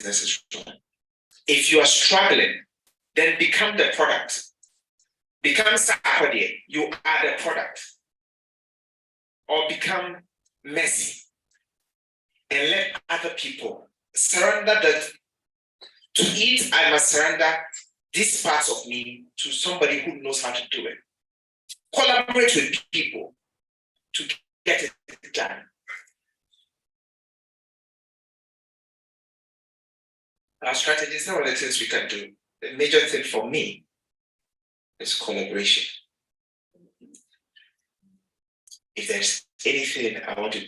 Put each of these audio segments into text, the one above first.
is wrong. If you are struggling, then become the product. Become Sarkodie, you are the product. Or become messy. And let other people surrender that. To eat, I must surrender this part of me to somebody who knows how to do it. Collaborate with people to get it done. Our strategies, some of the things we can do. The major thing for me is collaboration. If there's anything I want to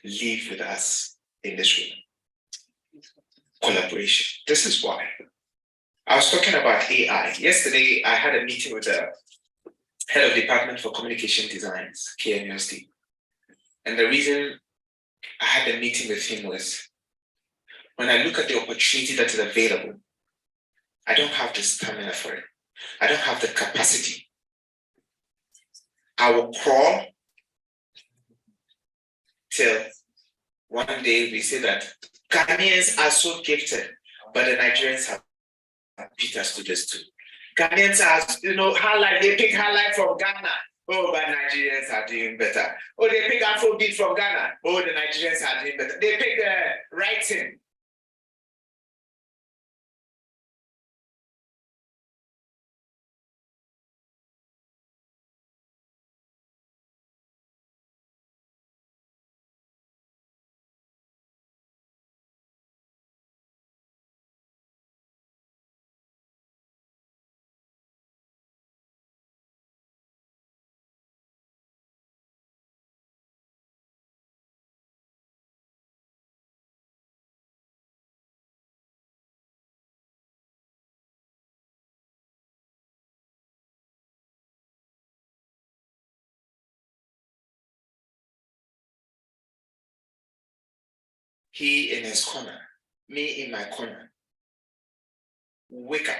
leave with us in this room, collaboration. This is why. I was talking about AI. Yesterday, I had a meeting with the head of department for communication designs, KNUST. And the reason I had a meeting with him was, when I look at the opportunity that is available, I don't have the stamina for it. I don't have the capacity. I will crawl till one day we say that Ghanaians are so gifted, but the Nigerians have beat us to this too. Ghanaians are, highlight, they pick highlight from Ghana. Oh, but Nigerians are doing better. Oh, they pick Afrobeat from Ghana. Oh, the Nigerians are doing better. They pick the writing. He in his corner, me in my corner. Wake up.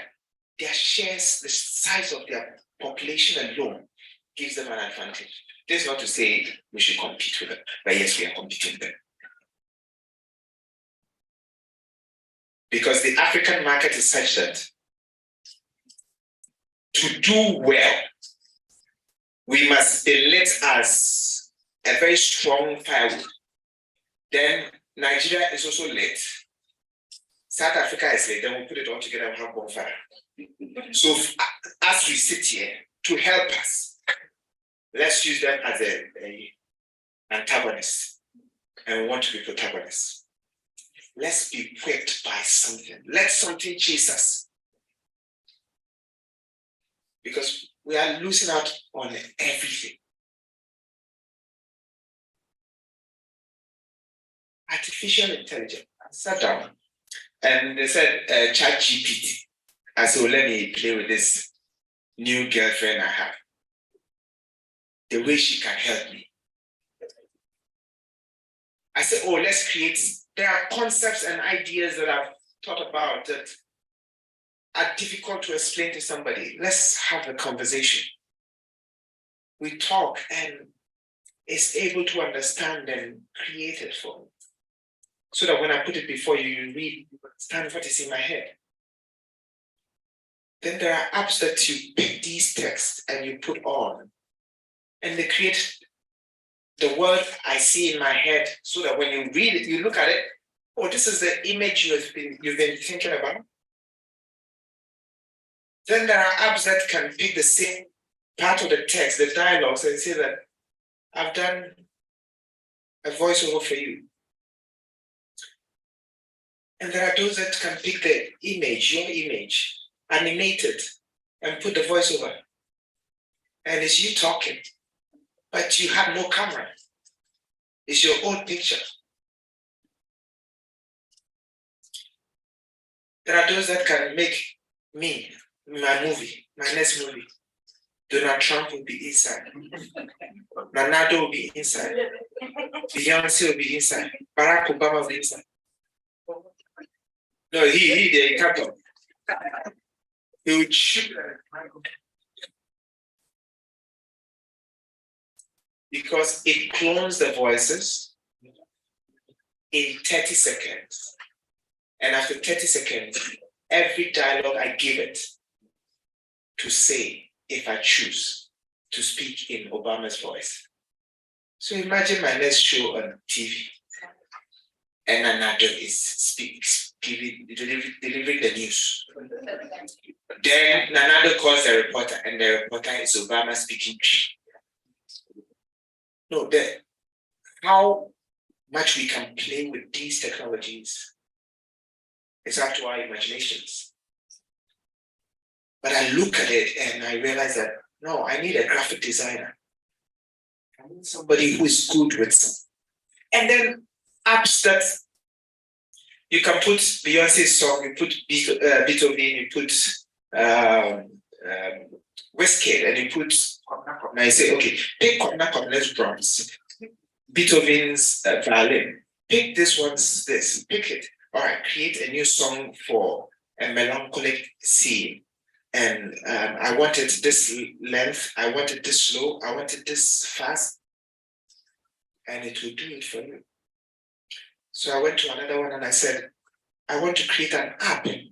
Their shares, the size of their population alone gives them an advantage. This is not to say we should compete with them, but yes, we are competing with them. Because the African market is such that to do well, we must be lit as a very strong firewood. Then Nigeria is also lit. South Africa is lit. Then we put it all together and have bonfire. So as we sit here, to help us, let's use them as a antagonist. And we want to be protagonists. Let's be whipped by something. Let something chase us. Because we are losing out on everything. Artificial intelligence. I sat down and they said, ChatGPT. I said, well, let me play with this new girlfriend I have. The way she can help me. I said, oh, let's create. There are concepts and ideas that I've thought about that are difficult to explain to somebody. Let's have a conversation. We talk and it's able to understand and create it for me. So that when I put it before you, you read, you understand what is in my head. Then there are apps that you pick these texts and you put on. And they create the word I see in my head so that when you read it, you look at it, oh, this is the image you've been thinking about. Then there are apps that can pick the same part of the text, the dialogues, and say that I've done a voiceover for you. And there are those that can pick the image, your image, animate it, and put the voiceover. And it's you talking, but you have no camera. It's your own picture. There are those that can make me, my movie, my next movie. Donald Trump will be inside. Ronaldo will be inside. Beyonce will be inside. Barack Obama will be inside. No, he can't talk. He would shoot. Because it clones the voices in 30 seconds. And after 30 seconds, every dialogue I give it to say if I choose to speak in Obama's voice. So imagine my next show on TV, and another is delivering the news. Then Nanado calls the reporter, and the reporter is Obama speaking. No, how much we can play with these technologies is up to our imaginations. But I look at it and I realize that, no, I need a graphic designer. I need somebody who is good with some. And then apps that you can put Beyonce's song, you put Beethoven, you put Wizkid, and you put, and I say, okay, pick Korna's drums, Beethoven's violin, pick this one's this, pick it. All right, create a new song for a melancholic scene. And I wanted this length, I wanted this slow, I wanted this fast, and it will do it for you. So I went to another one and I said, I want to create an app, a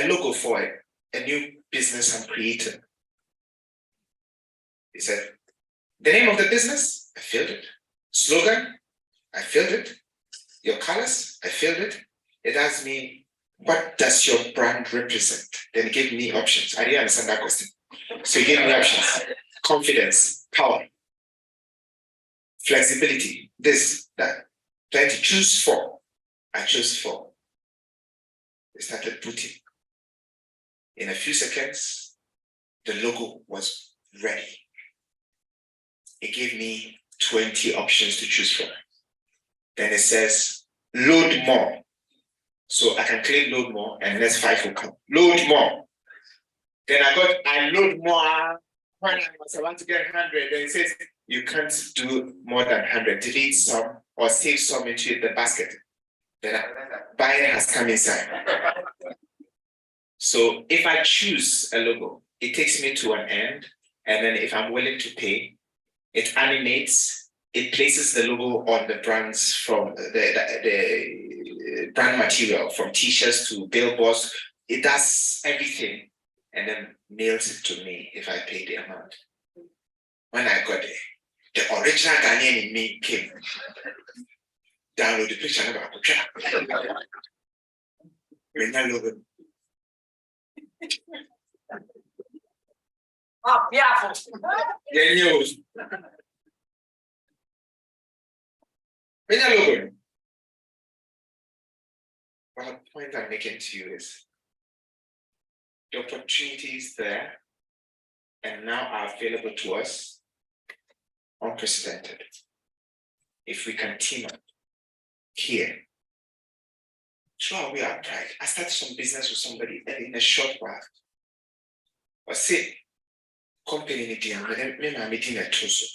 logo for it, a new business I'm creating. He said, the name of the business, I filled it. Slogan, I filled it. Your colors, I filled it. It asked me, what does your brand represent? Then he gave me options. I didn't understand that question. So he gave me options. Confidence, power, flexibility, this, that. Trying to choose 4. I chose 4. They started putting. In a few seconds, the logo was ready. It gave me 20 options to choose from. Then it says, load more. So I can click load more and next 5 will come. Load more. Then I load more when I was about to get 100. Then it says you can't do more than 100. Delete some or save some into the basket. Then buyer has come inside. So if I choose a logo, it takes me to an end. And then if I'm willing to pay, it animates, it places the logo on the brands from the brand material, from t-shirts to billboards. It does everything and then mails it to me if I pay the amount. When I got there, the original Ghanaian in me came. Download the picture about the trap. Logo. Yeah, news. Logo. Well, the point I'm making to you is the opportunities there and now are available to us, unprecedented. If we can team up here, sure, we are pride. I started some business with somebody in a short while. But say, company in the meeting at Toso.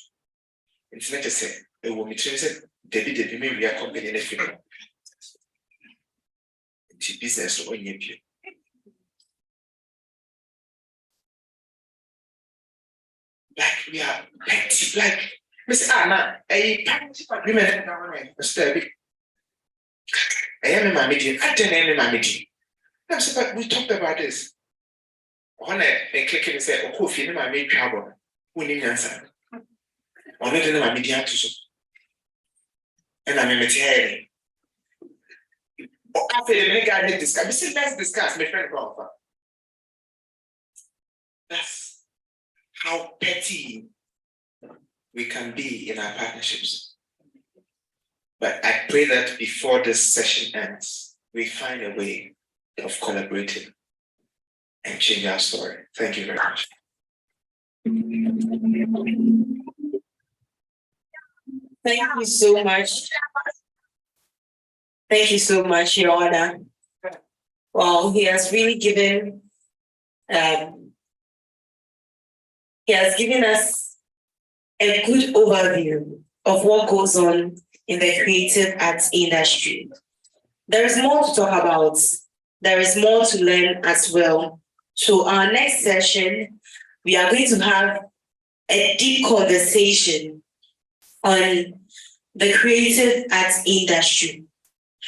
It's not to say, it will be Debbie, maybe we are company in the film. It's business or any. Like we are petty, like Miss Anna, a women, Mr. I am in my meeting, I didn't my meeting. But we talked about this. When I click and say, oh, if you know my maid trouble, we need an answer. Or not in my media to so. And I'm a material. After the make I discuss, we say, let's discuss, my friend. That's how petty we can be in our partnerships. But I pray that before this session ends, we find a way of collaborating and change our story. Thank you very much. Thank you so much. Thank you so much, Your Honor. Well, he has really given us a good overview of what goes on in the creative arts industry. There is more to talk about. There is more to learn as well. So our next session, we are going to have a deep conversation on the creative arts industry.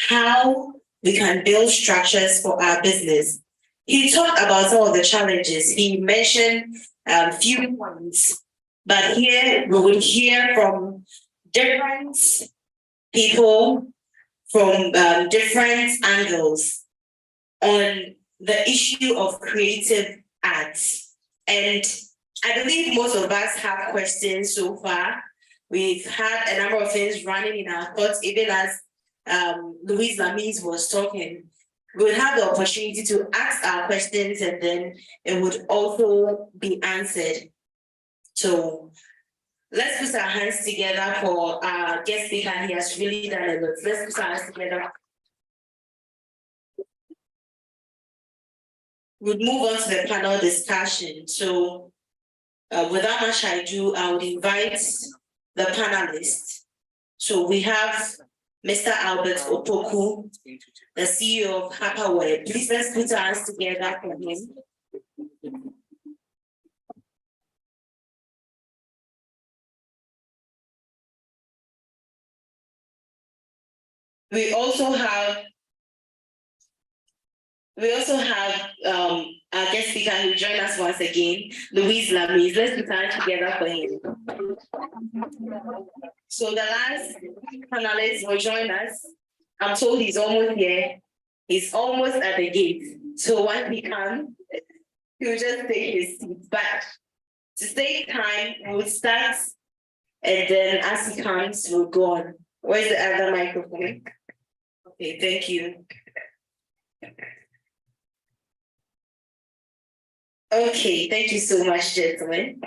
how we can build structures for our business. He talked about some of the challenges. He mentioned few points, but here we will hear from different people from different angles on the issue of creative arts. And I believe most of us have questions so far. We've had a number of things running in our thoughts, even as Louise Lamise was talking. We would have the opportunity to ask our questions and then it would also be answered. So let's put our hands together for our guest speaker. He has really done a lot. Let's put our hands together. We'll move on to the panel discussion. So without much ado, I would invite the panelists. So we have Mr. Albert Opoku, the CEO of Hyperweb. Please let's put our hands together for him. We also have our guest speaker who joined us once again, Louise Lamise. Let's put our hands together for him. So the last panelist will join us. I'm told he's almost here. He's almost at the gate. So once he comes, he'll just take his seat. But to save time, we'll start, and then as he comes, we'll go on. Where's the other microphone? Okay, thank you. Okay, thank you so much, gentlemen.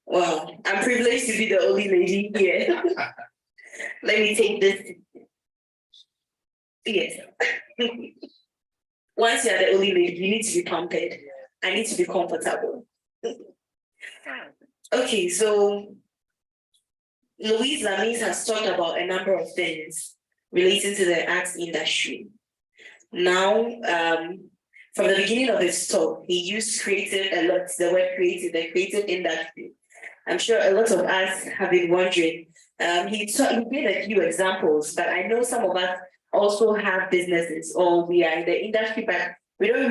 Well, I'm privileged to be the only lady here. Let me take this. Yes. Once you're the only lady, you need to be pampered. I need to be comfortable. Okay, so Louise Lamise has talked about a number of things relating to the arts industry. Now, from the beginning of his talk, he used creative a lot, the word creative, the creative industry. I'm sure a lot of us have been wondering. He gave a few examples, but I know some of us also have businesses or we are in the industry, but we are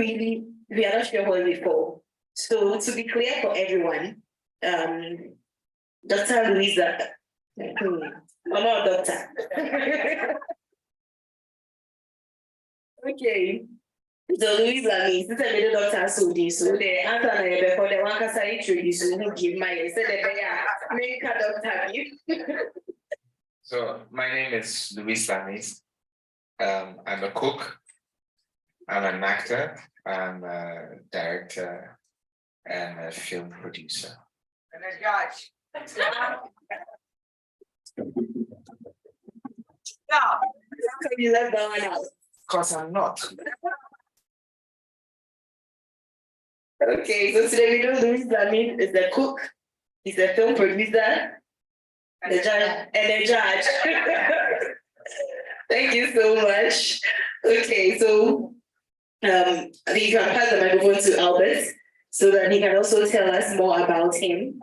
not sure what we call. So to be clear for everyone, Dr. Louisa, Mama Doctor. Okay. So Louise Lamise, this is a middle doctor, so the answer for the one can introduce who give my make a doctor. So my name is Louise Lamise. I'm a cook, I'm an actor, I'm a director, and a film producer. And a judge. How come you left that one out? Because I'm not. Okay, so today we know Louise Lamise is a cook, he's a film producer, and a judge. Thank you so much. Okay, so I think you can pass the microphone to Albert so that he can also tell us more about him.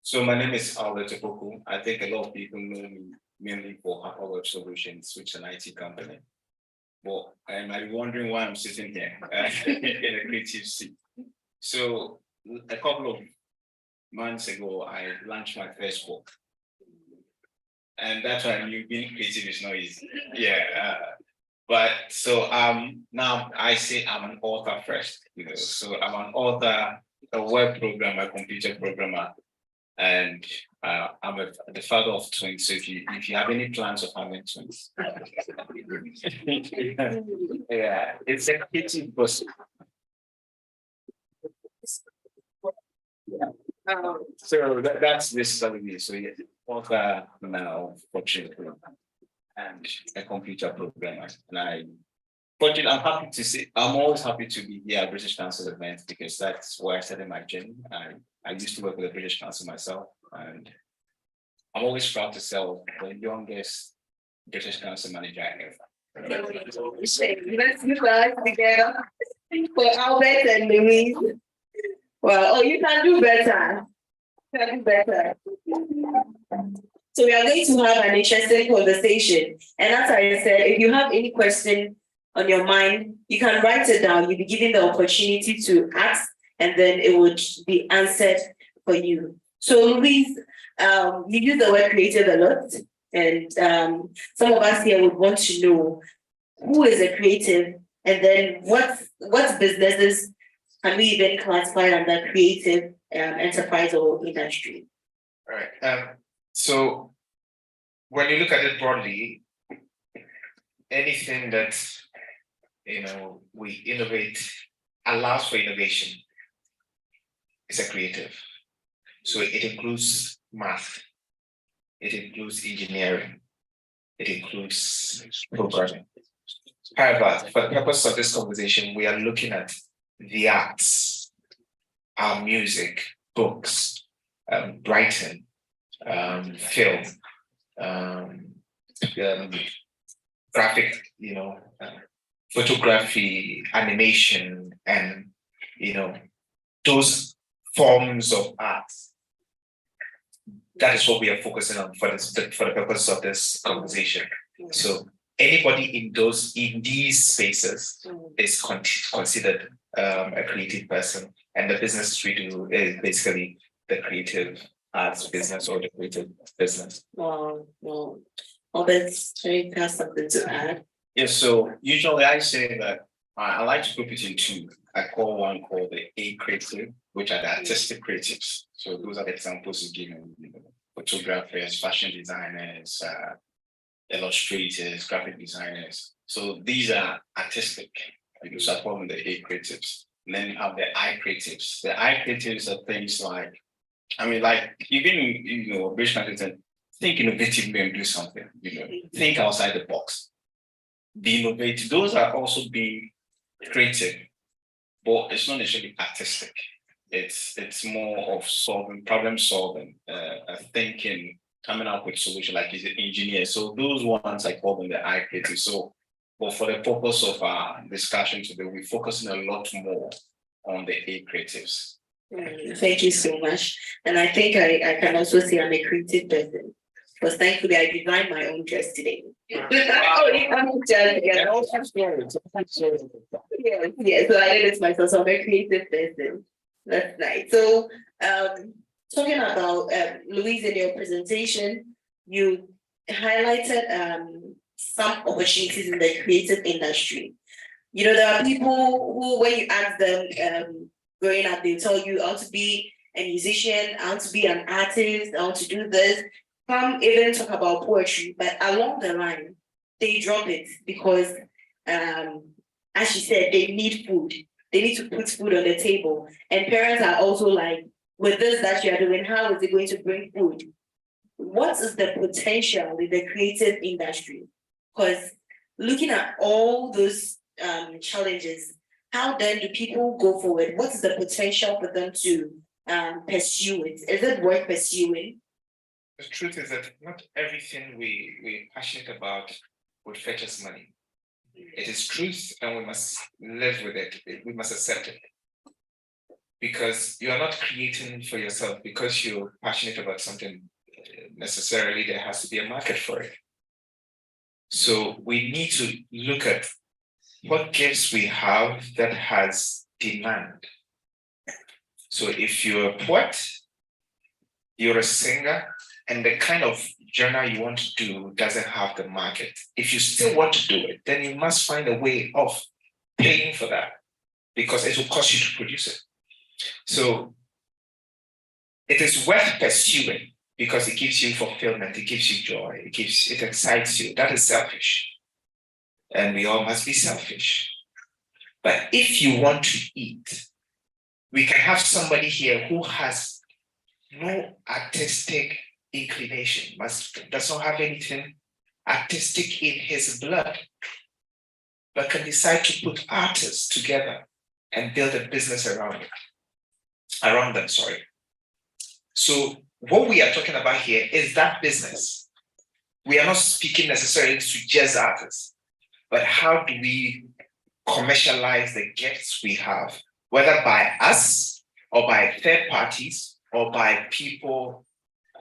So my name is Albert Opoku. I think a lot of people know me mainly for Hyperweb Solutions, which is an IT company. But I might be wondering why I'm sitting here in a creative seat. So a couple of months ago, I launched my first book. And that's why I knew being creative is not easy. Yeah. But so now I say I'm an author first, So I'm an author, a web programmer, computer programmer, and I'm the father of twins. So if you have any plans of having twins, yeah, it's a creative process. So that's this story. So yeah, author now, fortunately, and a computer programmer. And I'm happy to see. I'm always happy to be here at British Council event because that's where I started my journey. I used to work with the British Council myself, and I'm always proud to sell the youngest British Council manager ever. Let's put us together for Albert and Louise. Well, you can do better. You can do better. So we are going to have an interesting conversation. And as I said, if you have any question on your mind, you can write it down. You'll be given the opportunity to ask, and then it would be answered for you. So Louise, you use the word creative a lot, and some of us here would want to know who is a creative, and then what businesses can we even classify under creative enterprise or industry? All right. So when you look at it broadly, anything that we innovate allows for innovation is a creative. So it includes math, it includes engineering, it includes programming. However, for the purpose of this conversation, we are looking at the arts, our music, books, writing, film, graphic, photography, animation, and those forms of art. That is what we are focusing on for the purpose of this conversation. So anybody in these spaces is considered a creative person, and the business we do is basically the creative arts business or the creative business. Wow. That's very has something to add. Yes, so usually I say that I like to group it in two. I call one called the A creative, which are the artistic creatives. So those are the examples you give me, photographers, fashion designers, illustrators, graphic designers. So these are artistic. So I call them the A creatives. And then you have the I creatives. The I creatives are things like, even operational think innovatively and do something. Think outside the box. Be innovative. Those are also being creative, but it's not necessarily artistic. It's more of problem solving, thinking, coming up with solution like he's an engineer. So those ones I call them the I creative. So, but for the purpose of our discussion today, we're focusing a lot more on the A creatives. Thank you so much. And I think I can also say I'm a creative person. Because thankfully I designed my own dress today. Yes, so I did it myself. So I'm a creative person. That's nice. So talking about Louise, in your presentation, you highlighted some opportunities in the creative industry. There are people who, when you ask them growing up, they'll tell you how to be a musician, how to be an artist, how to do this. Some even talk about poetry, but along the line, they drop it because, as she said, they need food. They need to put food on the table. And parents are also like, with this that you are doing, how is it going to bring food? What is the potential in the creative industry? Because looking at all those challenges, how then do people go forward? What is the potential for them to pursue it? Is it worth pursuing? The truth is that not everything we're passionate about would fetch us money. It is truth, and we must live with it. We must accept it. Because you are not creating for yourself because you're passionate about something. Necessarily, there has to be a market for it. So we need to look at what gifts we have that has demand. So if you're a poet, you're a singer, and the kind of genre you want to do doesn't have the market. If you still want to do it, then you must find a way of paying for that because it will cost you to produce it. So it is worth pursuing because it gives you fulfillment, it gives you joy, it excites you. That is selfish. And we all must be selfish. But if you want to eat, we can have somebody here who has no artistic inclination, does not have anything artistic in his blood, but can decide to put artists together and build a business around them. So what we are talking about here is that business. We are not speaking necessarily to just artists, but how do we commercialize the gifts we have, whether by us or by third parties or by people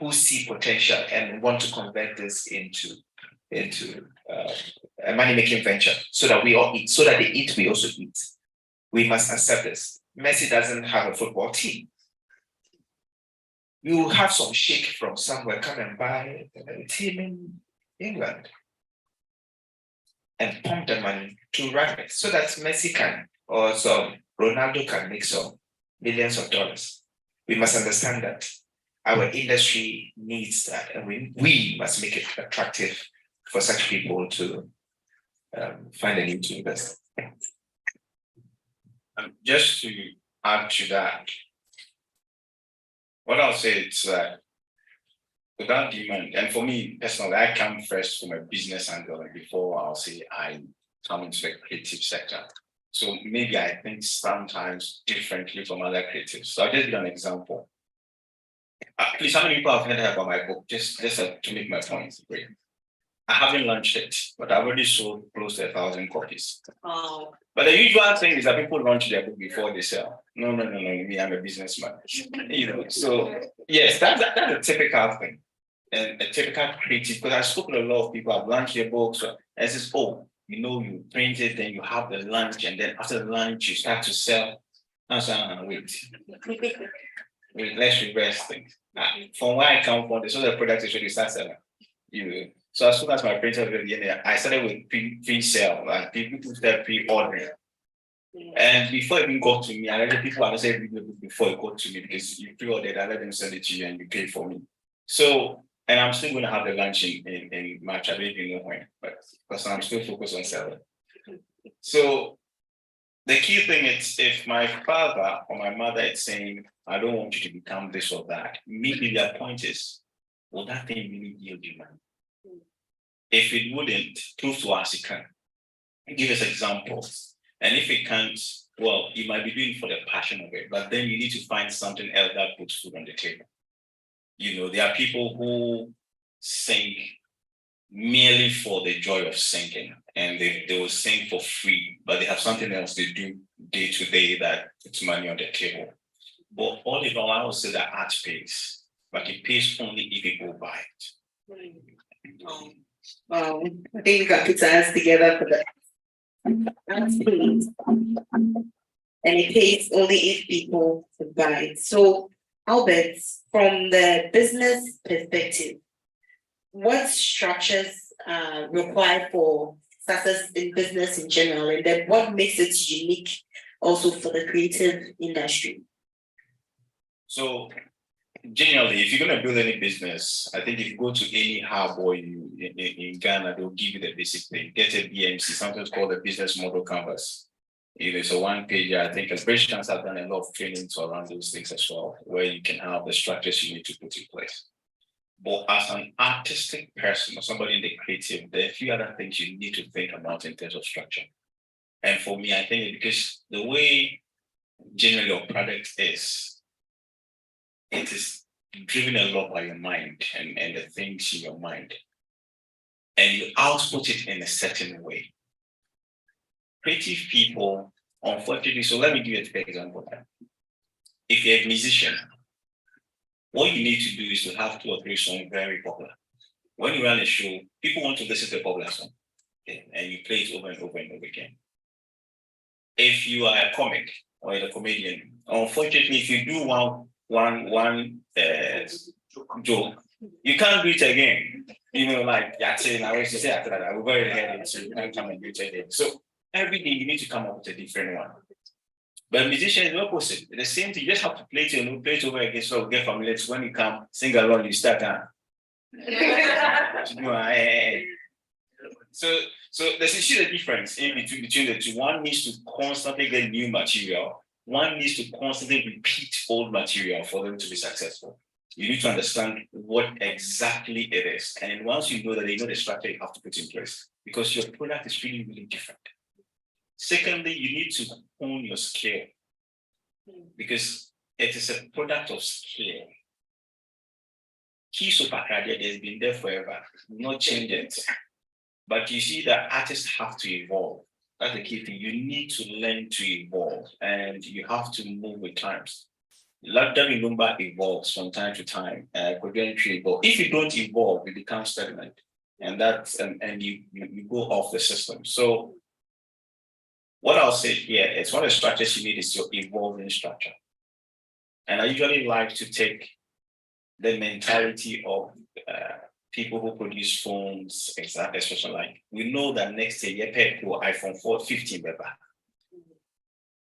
who see potential and want to convert this into a money-making venture, so that we all eat, so that they eat, we also eat. We must accept this. Messi doesn't have a football team. You will have some sheikh from somewhere come and buy a team in England and pump the money to run it, so that Messi can, or some Ronaldo can make some millions of dollars. We must understand that our industry needs that, and we must make it attractive for such people to find a need to invest. Just to add to that, what I'll say is that without demand, and for me personally, I come first from a business angle, and before I'll say I come into the creative sector. So maybe I think sometimes differently from other creatives. So I'll just give an example. Please, how many people have heard about my book? Just to make my point. Great. I haven't launched it, but I've already sold close to 1,000 copies. Oh. But the usual thing is that people launch their book before they sell. No, me, I'm a businessman. So yes, that's a typical thing. And a typical creative, because I've spoken to a lot of people, I've launched their books, and it's just, you print it, then you have the launch, and then after the launch, you start to sell. Wait, let's reverse things. From where I come from, so the product is really start selling. So as soon as my printer was ready, I started with pre-sale, and people started pre-ordering. And before it even got to me, I let people understand before it got to me, because you pre-ordered, I let them send it to you and you pay for me. So, and I'm still going to have the lunch in March. I don't even know when, but because I'm still focused on selling. So the key thing is, if my father or my mother is saying, I don't want you to become this or that, maybe their point is, will that thing really yield you money? If it wouldn't, prove to us it can. Give us examples. And if it can't, well, you might be doing it for the passion of it, but then you need to find something else that puts food on the table. There are people who sing merely for the joy of singing, and they will sing for free, but they have something else they do day to day that puts money on the table. But all in all, I would say that art pays, but it pays only if people buy it. I think we can put our hands together for that. And it pays only if people buy it. So, Albert, from the business perspective, what structures are required for success in business in general, and then what makes it unique also for the creative industry? So generally, if you're going to build any business, I think if you go to any hub or in Ghana, they'll give you the basic thing. Get a BMC, sometimes called a business model canvas. It's a one page. I think as British Council have done a lot of trainings around those things as well, where you can have the structures you need to put in place. But as an artistic person or somebody in the creative, there are a few other things you need to think about in terms of structure. And for me, I think because the way generally your product is, it is driven a lot by your mind and the things in your mind. And you output it in a certain way. Creative people, unfortunately, so let me give you an example. If you're a musician, what you need to do is to have 2 or 3 songs very popular. When you run a show, people want to listen to a popular song, okay, and you play it over and over and over again. If you are a comic or a comedian, unfortunately, if you do one joke, you can't do it again. Like Yatin, I used to say after that, I will go ahead, so you can't come and do it again. So every day you need to come up with a different one. But musician is the opposite. The same thing, you just have to play it, play it over again, so get familiar. So when you come, sing along, you start So there's a difference in between the two. One needs to constantly get new material. One needs to constantly repeat old material for them to be successful. You need to understand what exactly it is. And once you know that, you know the structure you have to put in place, because your product is really, really different. Secondly, you need to hone your skill, because it is a product of skill. Key Supercredit has been there forever, not change it. But you see that artists have to evolve. That's the key thing. You need to learn to evolve, and you have to move with times. London Lumba evolves from time to time. Cogentry evolves. If you don't evolve, you become stagnant, and that's and you go off the system. So, what I'll say here is one of the structures you need is your evolving structure, and I usually like to take the mentality of people who produce phones, especially like we know that next year, iPhone 15 better.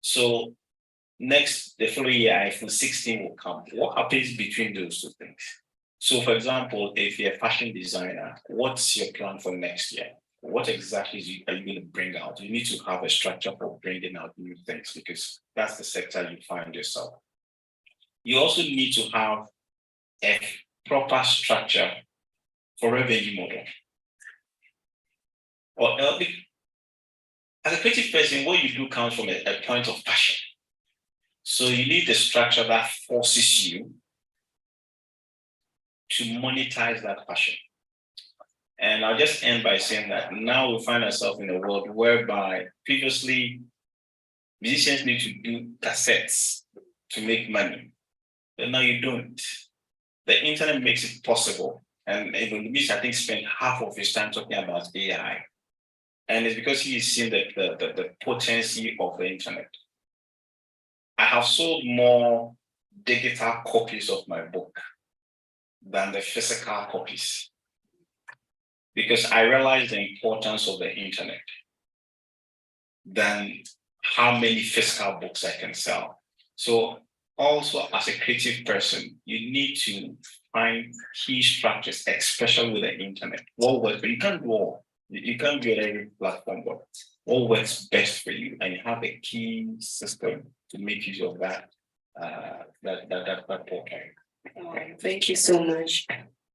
So the following year, iPhone 16 will come. What happens between those two things? So, for example, if you're a fashion designer, what's your plan for next year? What exactly are you going to bring out? You need to have a structure for bringing out new things because that's the sector you find yourself. You also need to have a proper structure for revenue model. Or as a creative person, what you do comes from a point of passion. So you need a structure that forces you to monetize that passion. And I'll just end by saying that now we find ourselves in a world whereby previously musicians need to do cassettes to make money, but now you don't. The internet makes it possible. And even Luis, I think, spent half of his time talking about AI. And it's because he's seen the potency of the internet. I have sold more digital copies of my book than the physical copies because I realized the importance of the internet than how many physical books I can sell. So also as a creative person, you need to find key structures, especially with the internet. What works, but you can't do all. You can't do every platform, but what works best for you, and you have a key system to make use of that portal. Thank you so much.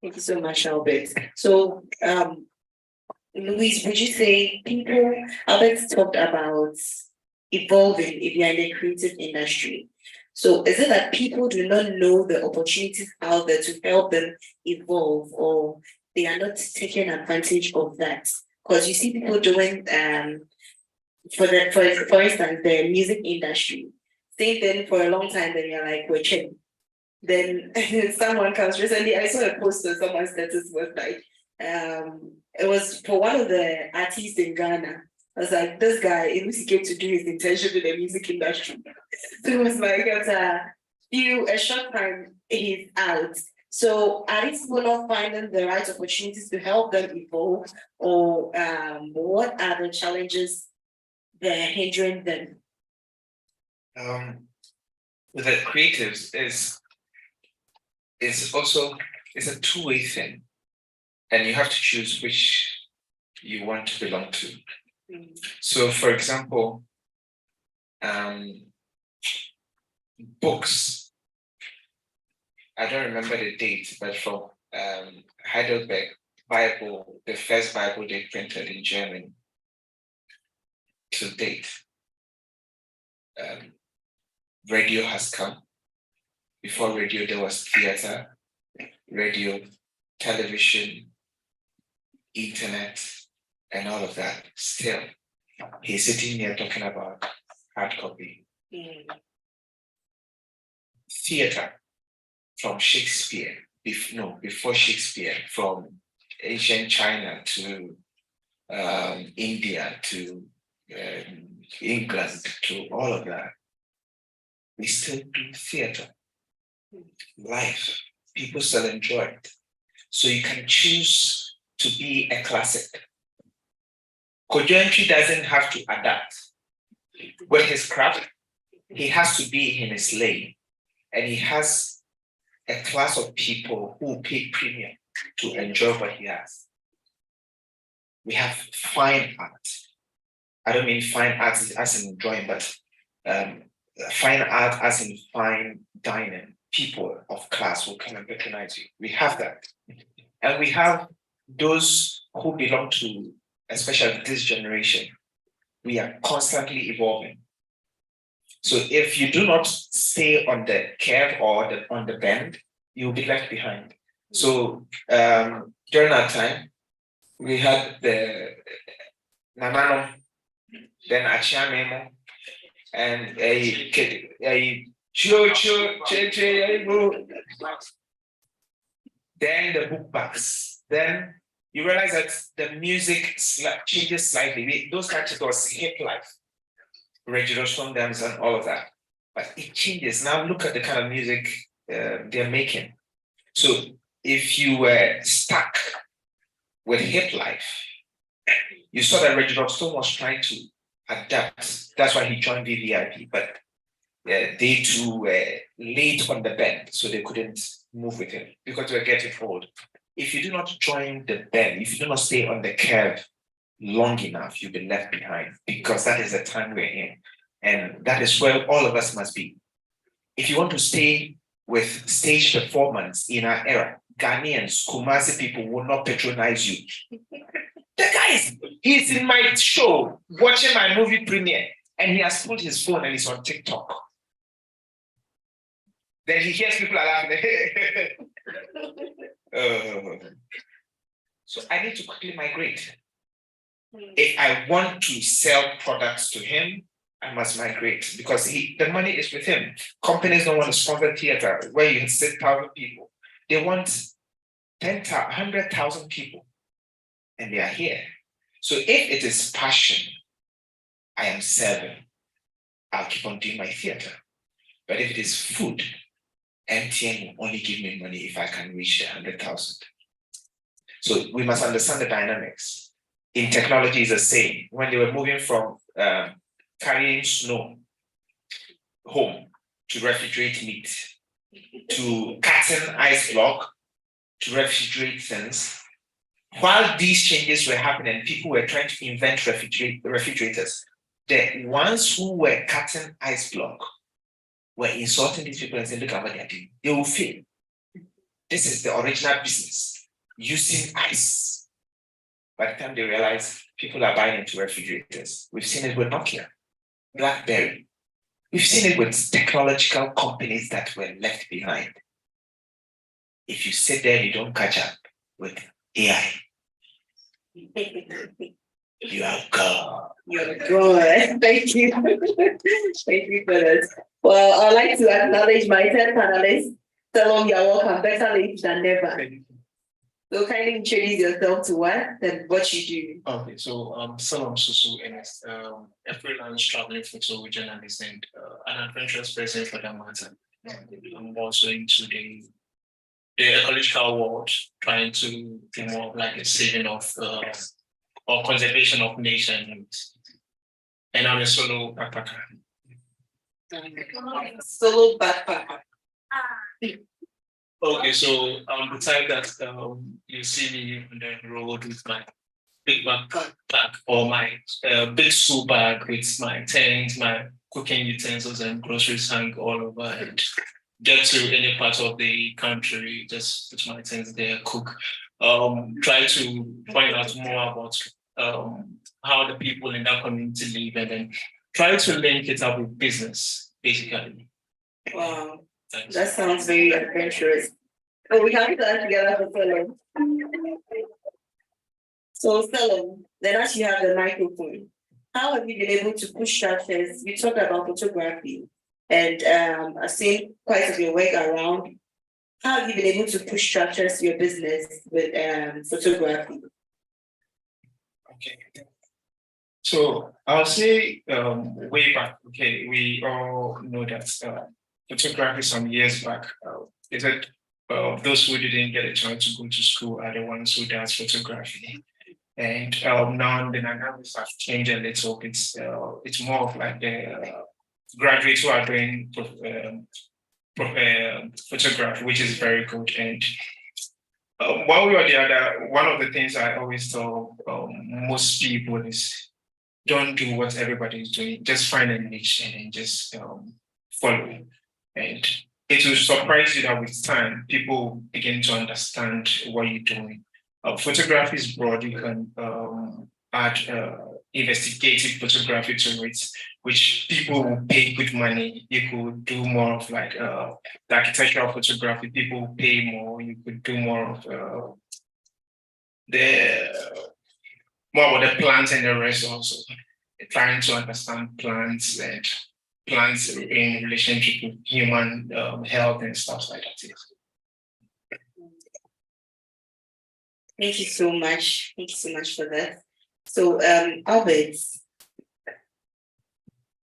Thank you so much, Albert. So, Louise, would you say Albert talked about evolving if you're in the creative industry. So is it that people do not know the opportunities out there to help them evolve, or they are not taking advantage of that? Because you see people doing, for instance, the music industry, same thing for a long time, then you're like, we're chilling. Then someone comes recently, I saw a post on someone's status was like, it was for one of the artists in Ghana. I was like, this guy, it was he came to do his internship in the music industry. So it was like a short time he's out. So are these people not finding the right opportunities to help them evolve, or what are the challenges that are hindering them? With the creatives it's a two-way thing, and you have to choose which you want to belong to. So, for example, books. I don't remember the date, but from Heidelberg Bible, the first Bible they printed in Germany to date. Radio has come. Before radio, there was theater, radio, television, internet, and all of that. Still, he's sitting here talking about hard copy. Theater, from Shakespeare, before Shakespeare, from ancient China to India to England to all of that. We still do theater. Life, people still enjoy it. So you can choose to be a classic. Kojo doesn't have to adapt. With his craft, he has to be in his lane, and he has a class of people who pay premium to enjoy what he has. We have fine art. I don't mean fine art as in drawing, but fine art as in fine dining. People of class will come and patronize you. We have that. And we have those who belong to, especially this generation. We are constantly evolving. So if you do not stay on the curve or on the bend, you'll be left behind. So during that time, we had the Nanano, then Achiamemo, and a Then the book backs. Then you realize that the music changes slightly. Those times it was hip life, Reginald Stone dance and all of that. But it changes. Now look at the kind of music they're making. So if you were stuck with hip life, you saw that Reginald Stone was trying to adapt. That's why he joined VVIP, but they too were late on the bend, so they couldn't move with him because they were getting old. If you do not join the bend, if you do not stay on the curve long enough, you'll be left behind because that is the time we're in. And that is where all of us must be. If you want to stay with stage performance in our era, Ghanaians, Kumasi people will not patronize you. The guy he's in my show, watching my movie premiere, and he has pulled his phone and he's on TikTok. Then he hears people are laughing. So I need to quickly migrate. If I want to sell products to him, I must migrate because the money is with him. Companies don't want to sponsor theater where you sit 1,000 people. They want 10,000, 100,000 people, and they are here. So if it is passion, I am serving. I'll keep on doing my theater. But if it is food, MTN will only give me money if I can reach 100,000. So we must understand the dynamics. In technology, is the same. When they were moving from carrying snow home to refrigerate meat, to cutting ice block, to refrigerate things. While these changes were happening, people were trying to invent refrigerators. The ones who were cutting ice block were insulting these people and saying, look at what they're doing. They will fail. This is the original business, using ice. By the time they realize people are buying into refrigerators, we've seen it with Nokia, BlackBerry. We've seen it with technological companies that were left behind. If you sit there and you don't catch up with AI, you are God. You're good. Thank you. Thank you for that. Well, I'd like to acknowledge my 10 panelists. Salom, you're welcome. Better late than never. So kindly introduce yourself to what you do. Okay, so Salom Susu is a freelance traveling photo journalist and an adventurous person for that matter. I'm also into the ecological world, trying to do more like a saving of or conservation of nature. And I'm a solo backpacker. Solo backpacker. Okay, so the type that you see me on the road with my big backpack or my big school bag with my tent, my cooking utensils and groceries hang all over and get to any part of the country, just put my tent there, cook. Try to find out more about how the people in that community live and then try to link it up with business, basically. Wow. Thanks. That sounds very adventurous. Oh, we have to add together for Salom. So Salom, then as you have the microphone, how have you been able to push structures? You talked about photography and I've seen quite a bit of work around. How have you been able to push structures to your business with photography? Okay. So I'll say way back, okay, we all know that photography some years back, is it those who didn't get a chance to go to school are the ones who does photography. And now the dynamics have changed a little. It's more of like the graduates who are doing photography, which is very good. And one way or the other, one of the things I always tell most people is don't do what everybody is doing. Just find a niche and then just follow. And it will surprise you that with time, people begin to understand what you're doing. Photography is broad. You can add investigative photography to it, which people will pay good money. You could do more of like the architectural photography. People will pay more. You could do more of more about the plants and the rest also. Trying to understand plants and plants in relationship with human health and stuff like that. Thank you so much. Thank you so much for that. So, Albert,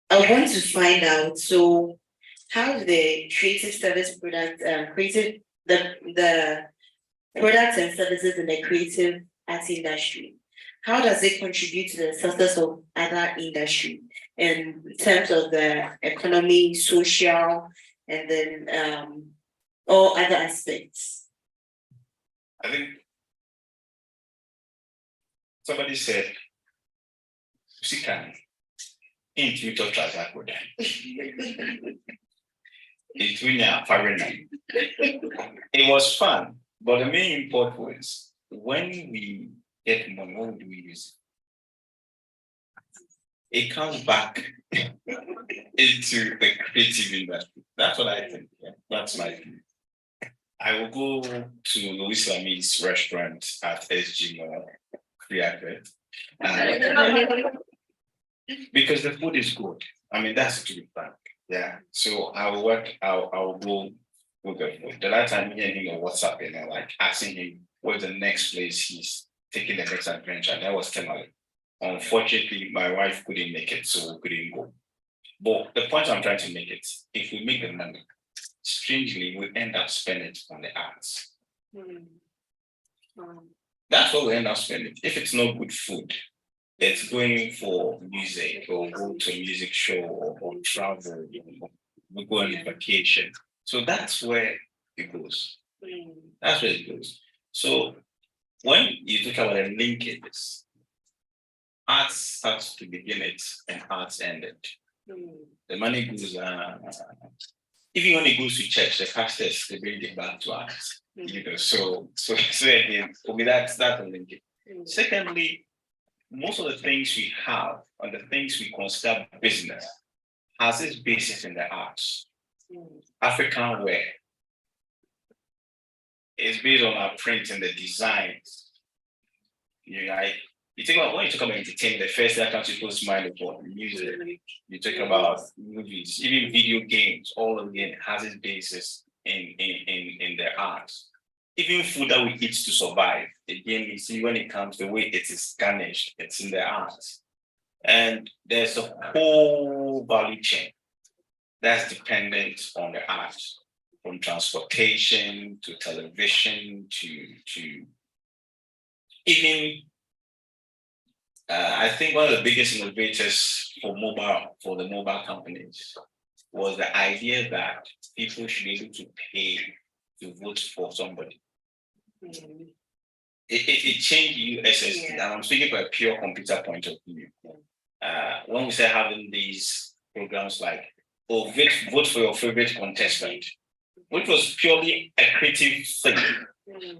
I want to find out, so how the creative service product, the products and services in the creative arts industry, how does it contribute to the success of other industry in terms of the economy, social, and then all other aspects? I think somebody said, Sikan, into to transact with them. It's really a foreign. It was fun, but the main import was when we get money, what do we use? It comes back into the creative industry. That's what I think. Yeah? That's my view. I will go to Louis Lami's restaurant at SG Mall, because the food is good. I mean, that's to be frank. Yeah. So I will work. I'll go with the food. The last time me and him on WhatsApp, and I'm like asking him where's the next place he's taking the next adventure. And that was Temale. Unfortunately, my wife couldn't make it, so we couldn't go. But the point I'm trying to make it, if we make the money, strangely, we end up spending it on the arts. That's what we end up spending. If it's not good food, it's going for music or go to a music show or travel, we go on vacation. So that's where it goes. That's where it goes. So when you talk about the linkages, arts starts to begin it and arts ended. The money goes, even when it goes to church, the pastors, they bring it back to arts. So again, for me, that's a linkage. Secondly, most of the things we have and the things we consider business has its basis in the arts. African wear is based on our print and the designs. You think about when you talk about entertainment, the first thing that comes to people's mind is what music. You talk about movies, even video games. All of them has its basis in the arts. Even food that we eat to survive. Again, you see when it comes to the way it is garnished, it's in the arts. And there's a whole value chain that's dependent on the arts, from transportation to television to even. I think one of the biggest innovators for the mobile companies was the idea that people should be able to pay to vote for somebody. It changed USSD, and I'm speaking from a pure computer point of view. When we start having these programs like, vote for your favorite contestant, which was purely a creative thing.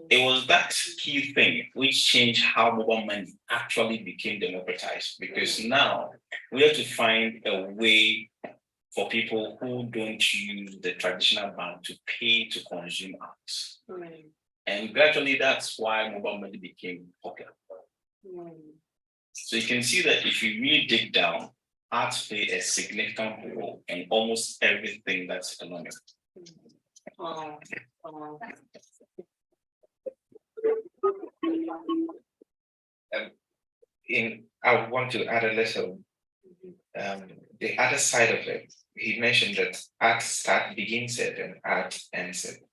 It was that key thing which changed how mobile money actually became democratized, because now we have to find a way for people who don't use the traditional bank to pay to consume arts. And gradually that's why mobile money became popular. So you can see that if you really dig down, arts play a significant role in almost everything that's economic. I want to add a little, the other side of it. He mentioned that art begins it and art ends it.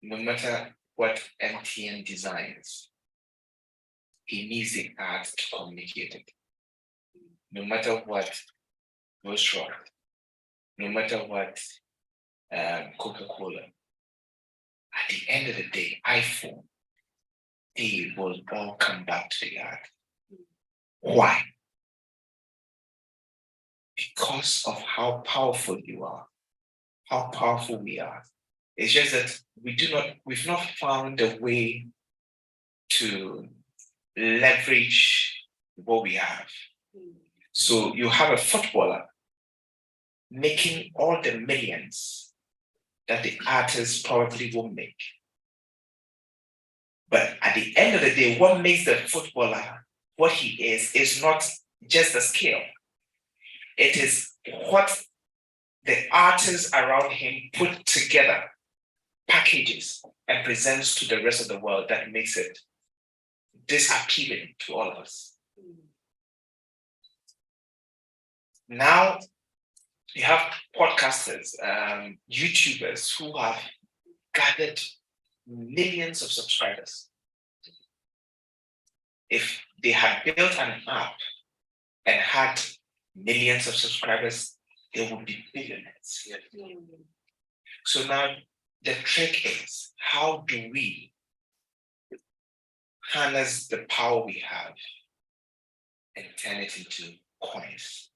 No matter what MTN designs, he needs the art to communicate it. No matter what goes wrong, no matter what Coca-Cola, at the end of the day, iPhone, they will all come back to the art. Why? Because of how powerful you are, how powerful we are. It's just that we've not found a way to leverage what we have. So you have a footballer making all the millions that the artists probably will make. But at the end of the day, what makes the footballer what he is not just the skill. It is what the artists around him put together, packages, and presents to the rest of the world that makes it this appealing to all of us. Now you have podcasters, YouTubers who have gathered millions of subscribers. If they had built an app and had millions of subscribers, they would be billionaires. So now the trick is, how do we harness the power we have and turn it into coins?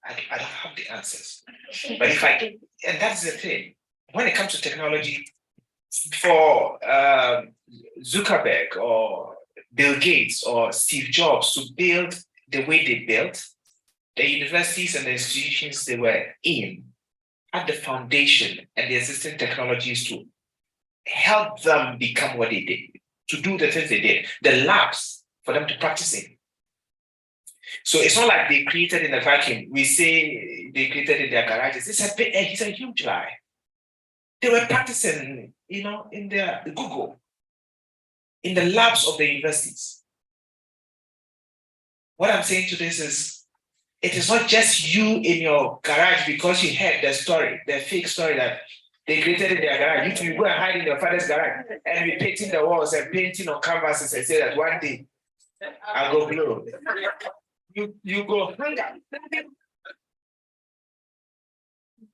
I don't have the answers. But if I can, and that's the thing, when it comes to technology, for Zuckerberg or Bill Gates or Steve Jobs to build the way they built, the universities and the institutions they were in at the foundation and the existing technologies to help them become what they did, to do the things they did, the labs for them to practice in. So it's not like they created in a vacuum. We say they created in their garages. It's a huge lie. They were practicing, in their Google, in the labs of the universities. What I'm saying to this is, it is not just you in your garage because you heard the story, the fake story that they created in their garage. You go and hide in your father's garage and be painting the walls and painting on canvases and say that one day I'll go blow. You go hang out.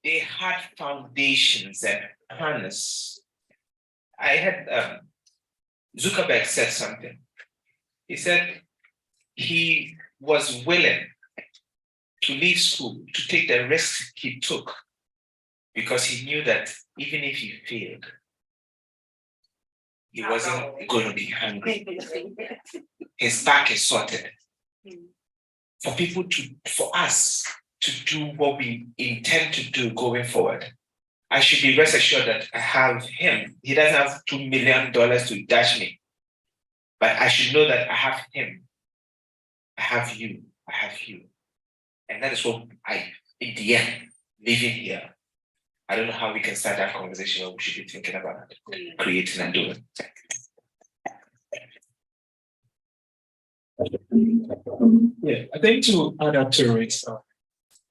They had foundations and harness. I had Zuckerberg said something. He said he was willing to leave school, to take the risk he took, because he knew that even if he failed, he wasn't going to be hungry. His back is sorted. For us to do what we intend to do going forward, I should be rest assured that I have him. He doesn't have $2 million to dash me, but I should know that I have him. I have you. And that is what in the end, living here, I don't know how we can start that conversation, or we should be thinking about creating and doing. Yeah, I think to add up to it,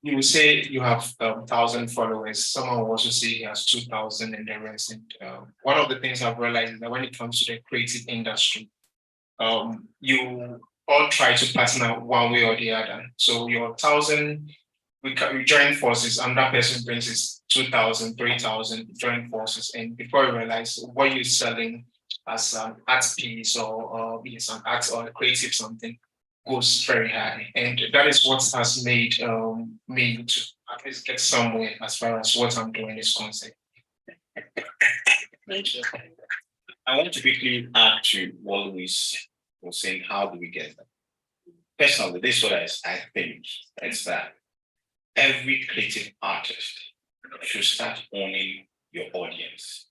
you will say you have 1,000 followers. Someone will also say he has 2,000 and the rest. And one of the things I've realized is that when it comes to the creative industry, you all try to partner one way or the other. So your 1,000, we join forces, another person brings his 2,000, 3,000, join forces, and before you realize what you're selling as an art piece or an art or creative something goes very high, and that is what has made me to at least get somewhere as far as what I'm doing is concerned. I want to quickly add to what Luis was saying. How do we get that? Personally, this is what I think. It's that every creative artist should start owning your audience.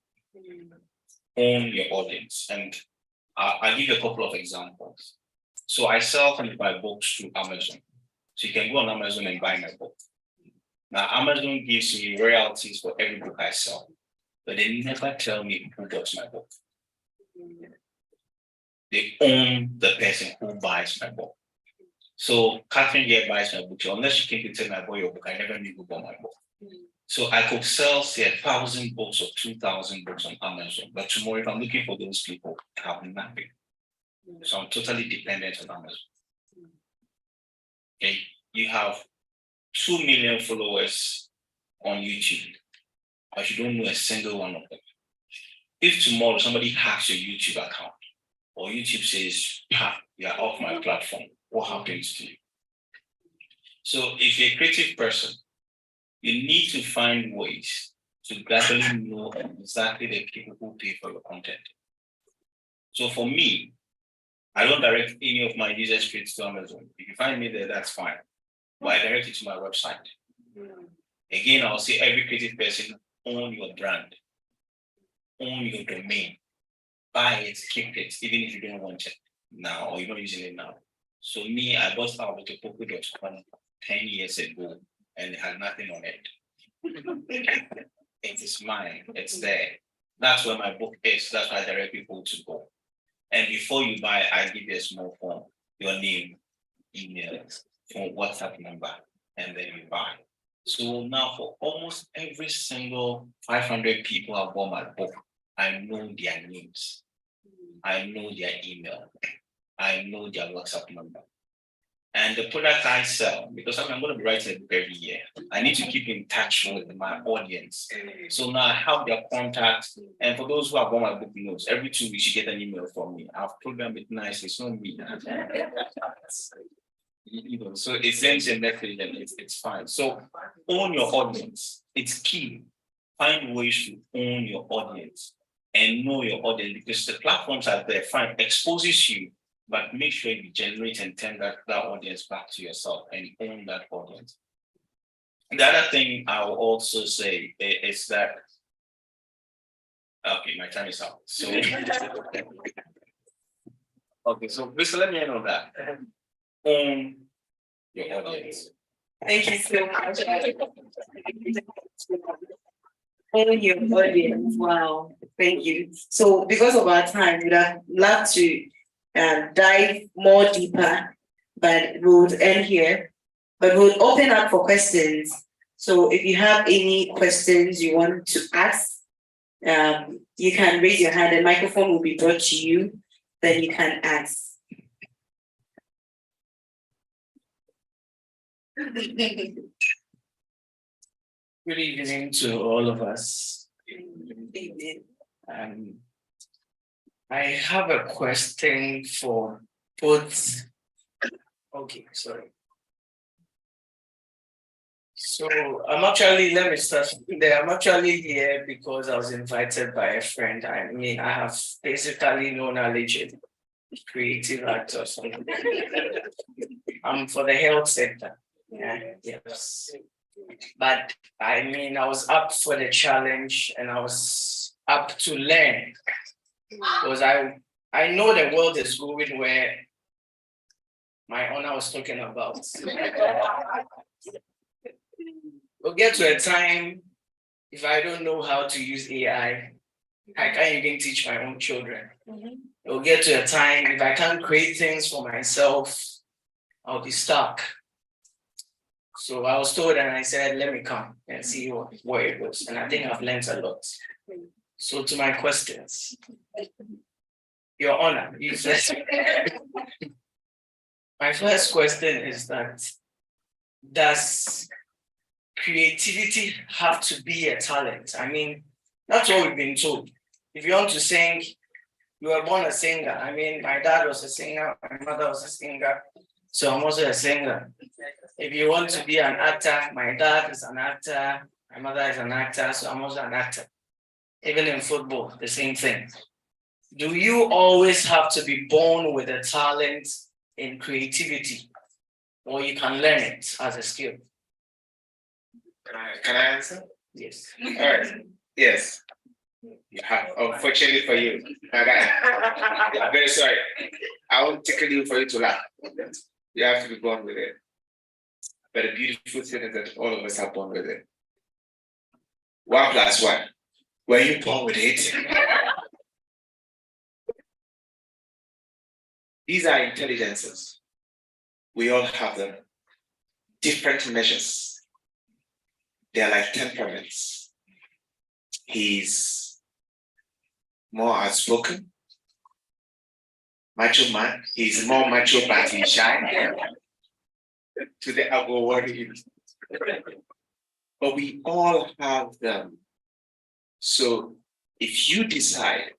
Own your audience. And I'll give you a couple of examples. So I sell some of my books through Amazon. So you can go on Amazon and buy my book. Now, Amazon gives me royalties for every book I sell, but they never tell me who got my book. They own the person who buys my book. So Catherine here buys my book. So unless you came to tell me about your book, I never knew who bought my book. So I could sell, say, 1,000 books or 2,000 books on Amazon. But tomorrow, if I'm looking for those people, I have nothing. So I'm totally dependent on Amazon. Okay, you have 2 million followers on YouTube, but you don't know a single one of them. If tomorrow somebody hacks your YouTube account, or YouTube says, you're off my platform, what happens to you? So if you're a creative person, you need to find ways to gradually know exactly the people who pay for your content. So for me, I don't direct any of my users straight to Amazon. If you find me there, that's fine. But I direct it to my website. Again, I'll say every creative person, own your brand, own your domain, buy it, keep it, even if you don't want it now or you're not using it now. So me, I bought albertopoko.com 10 years ago and it had nothing on it. It is mine, it's there. That's where my book is. That's why I direct people to go. And before you buy, I give you a small form, your name, email, phone, WhatsApp number, and then you buy. So now for almost every single 500 people who have bought my book, I know their names. I know their email. I know their WhatsApp number. And the product I sell, because I'm going to be writing a book every year, I need to keep in touch with my audience. So now I have their contacts. And for those who have bought my book notes, every 2 weeks you get an email from me. I've programmed it nicely. It's not me. So it sends a message and it's fine. So own your audience. It's key. Find ways to own your audience and know your audience, because the platforms are there, fine, exposes you, but make sure you generate and turn that audience back to yourself and own that audience. The other thing I will also say is that, okay, my time is up. So, okay, so please let me know that. Own your audience. Thank you so much. Own your audience. Wow, thank you. So because of our time, we'd have loved to dive more deeper, but we would end here. But we'll open up for questions. So if you have any questions you want to ask, you can raise your hand. The microphone will be brought to you. Then you can ask. Good evening to all of us. I have a question for both. Okay, sorry. So let me start there. I'm actually here because I was invited by a friend. I mean, I have basically no knowledge in creative arts or something. I'm for the health sector. Yeah, yes. But I mean, I was up for the challenge and I was up to learn, because I know the world is going where my honor was talking about. We'll get to a time, if I don't know how to use AI, I can't even teach my own children. We'll get to a time, if I can't create things for myself, I'll be stuck. So I was told and I said, let me come and see where it goes. And I think I've learned a lot. So to my questions, Your Honor, you said, my first question is that, does creativity have to be a talent? I mean, that's what we've been told. If you want to sing, you were born a singer. I mean, my dad was a singer, my mother was a singer, so I'm also a singer. If you want to be an actor, my dad is an actor, my mother is an actor, so I'm also an actor. Even in football, the same thing. Do you always have to be born with a talent in creativity, or you can learn it as a skill? Can I answer? Yes. All right. Yes. You have, unfortunately for you, my guy. I'm very sorry. I won't tickle you for you to laugh. You have to be born with it. But the beautiful thing is that all of us are born with it. 1 + 1. Were you born with it? These are intelligences. We all have them. Different measures. They're like temperaments. He's more outspoken. Macho man. He's more macho, but he's shy. Today I will worry. But we all have them. So if you decide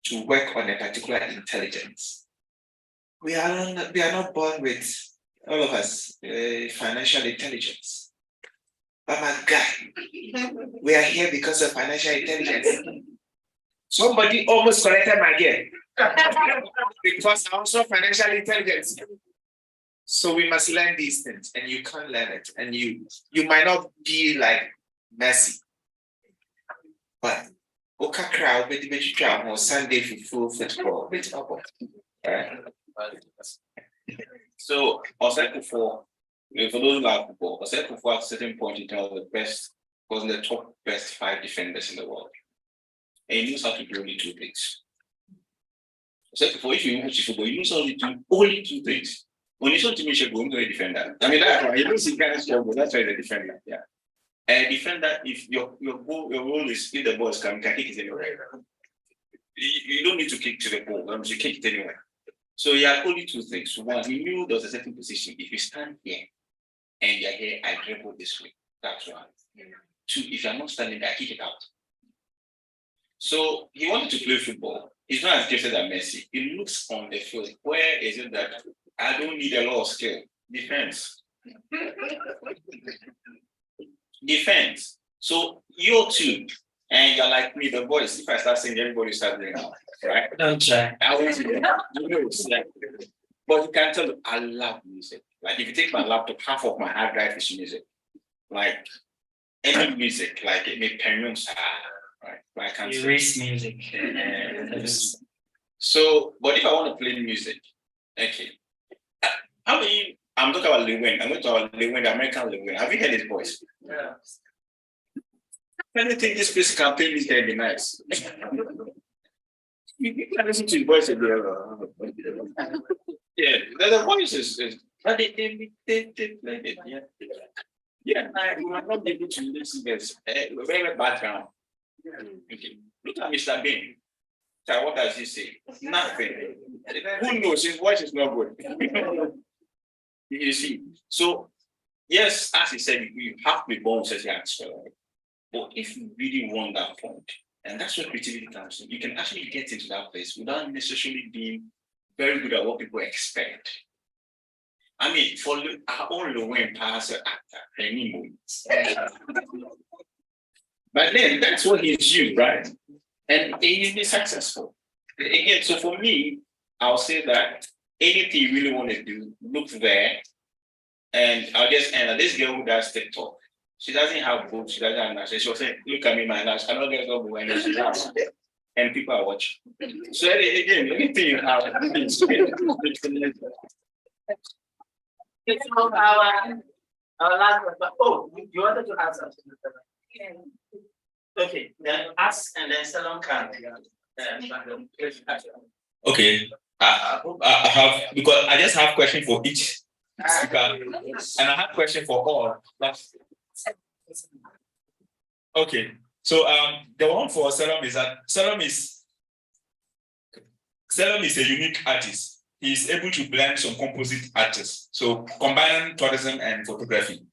to work on a particular intelligence, we are not born with, all of us, financial intelligence. But my guy, we are here because of financial intelligence. Somebody almost corrected my game. Because I also financial intelligence. So we must learn these things, and you can't learn it, and you might not be like Messi, but Oka crowd with the on Sunday for full football. So also before For those who love football, Osei Kufo at a certain point in time was in the top best 5 defenders in the world. And he knows how to do only 2 things. Osei Kufo, if you watch football, he knows how to do only 2 things. When you saw to me, you're going to a defender. I mean, that's why you don't see guys struggle. That's why the defender. Yeah. And a defender, if your role is if the ball is coming, you can kick it anywhere. You don't need to kick to the ball. You kick it anywhere. So he had only 2 things. One, he knew there was a certain position. If you stand here and you're here, I dribble this way. That's one. 2, if you're not standing there, I kick it out. So he wanted to play football. He's not as gifted as Messi. He looks on the field. Where is it that I don't need a lot of skill? Defense. Defense. So you too, and you're like me, the boys. If I start saying, everybody starts doing now, right? Don't try. I always, it's like, but you can tell I love music. Like if you take my laptop, half of my hard drive is music. Like any music, like it may periods, right? I can't Erase music. So, but if I want to play music, okay. I mean, I'm talking about Lil Wayne. I'm going to talk about Lil Wayne, the American Lil Wayne. Have you heard his voice? Yeah. Anything this place can play music can be nice. You can listen to his voice again. Yeah, the voice is but they played it. Yeah. Yeah, I'm not able to listen to this. Very background. Okay. Look at Mr. Bean. So what does he say? Nothing. Who knows? His voice is not good. You see, so yes, as he said, you have to be born with certain aspect. But if you really want that point, and that's where creativity comes in, you can actually get into that place without necessarily being very good at what people expect. I mean, for our own Lil Wayne pass actor, any moments. But then that's what he's used, right? And he'll be successful. Again, so for me, I'll say that anything you really want to do, look there. And I'll just end. This girl who does TikTok, she doesn't have books, she doesn't have nothing. She'll say, look at me, my gosh, I don't get up when she has. And people are watching. So again, anything you have, please. It's our last one. Oh, you wanted to ask something? Okay, then ask and then Salon can. Okay. I have because I just have question for each speaker, and I have question for all. Okay. So the one for Salom is that Salom is a unique artist. He's able to blend some composite artists, so combining tourism and photography.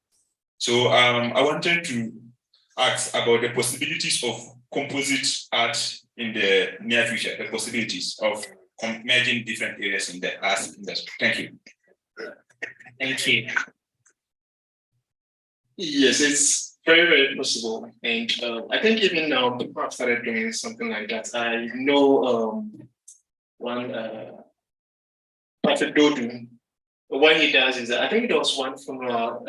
So I wanted to ask about the possibilities of composite art in the near future, the possibilities of merging different areas in the art industry. Thank you. Thank you. Yes, it's very, very possible. And I think even now people have started doing something like that. I know one Prophet Dodu, what he does is that I think there was one funeral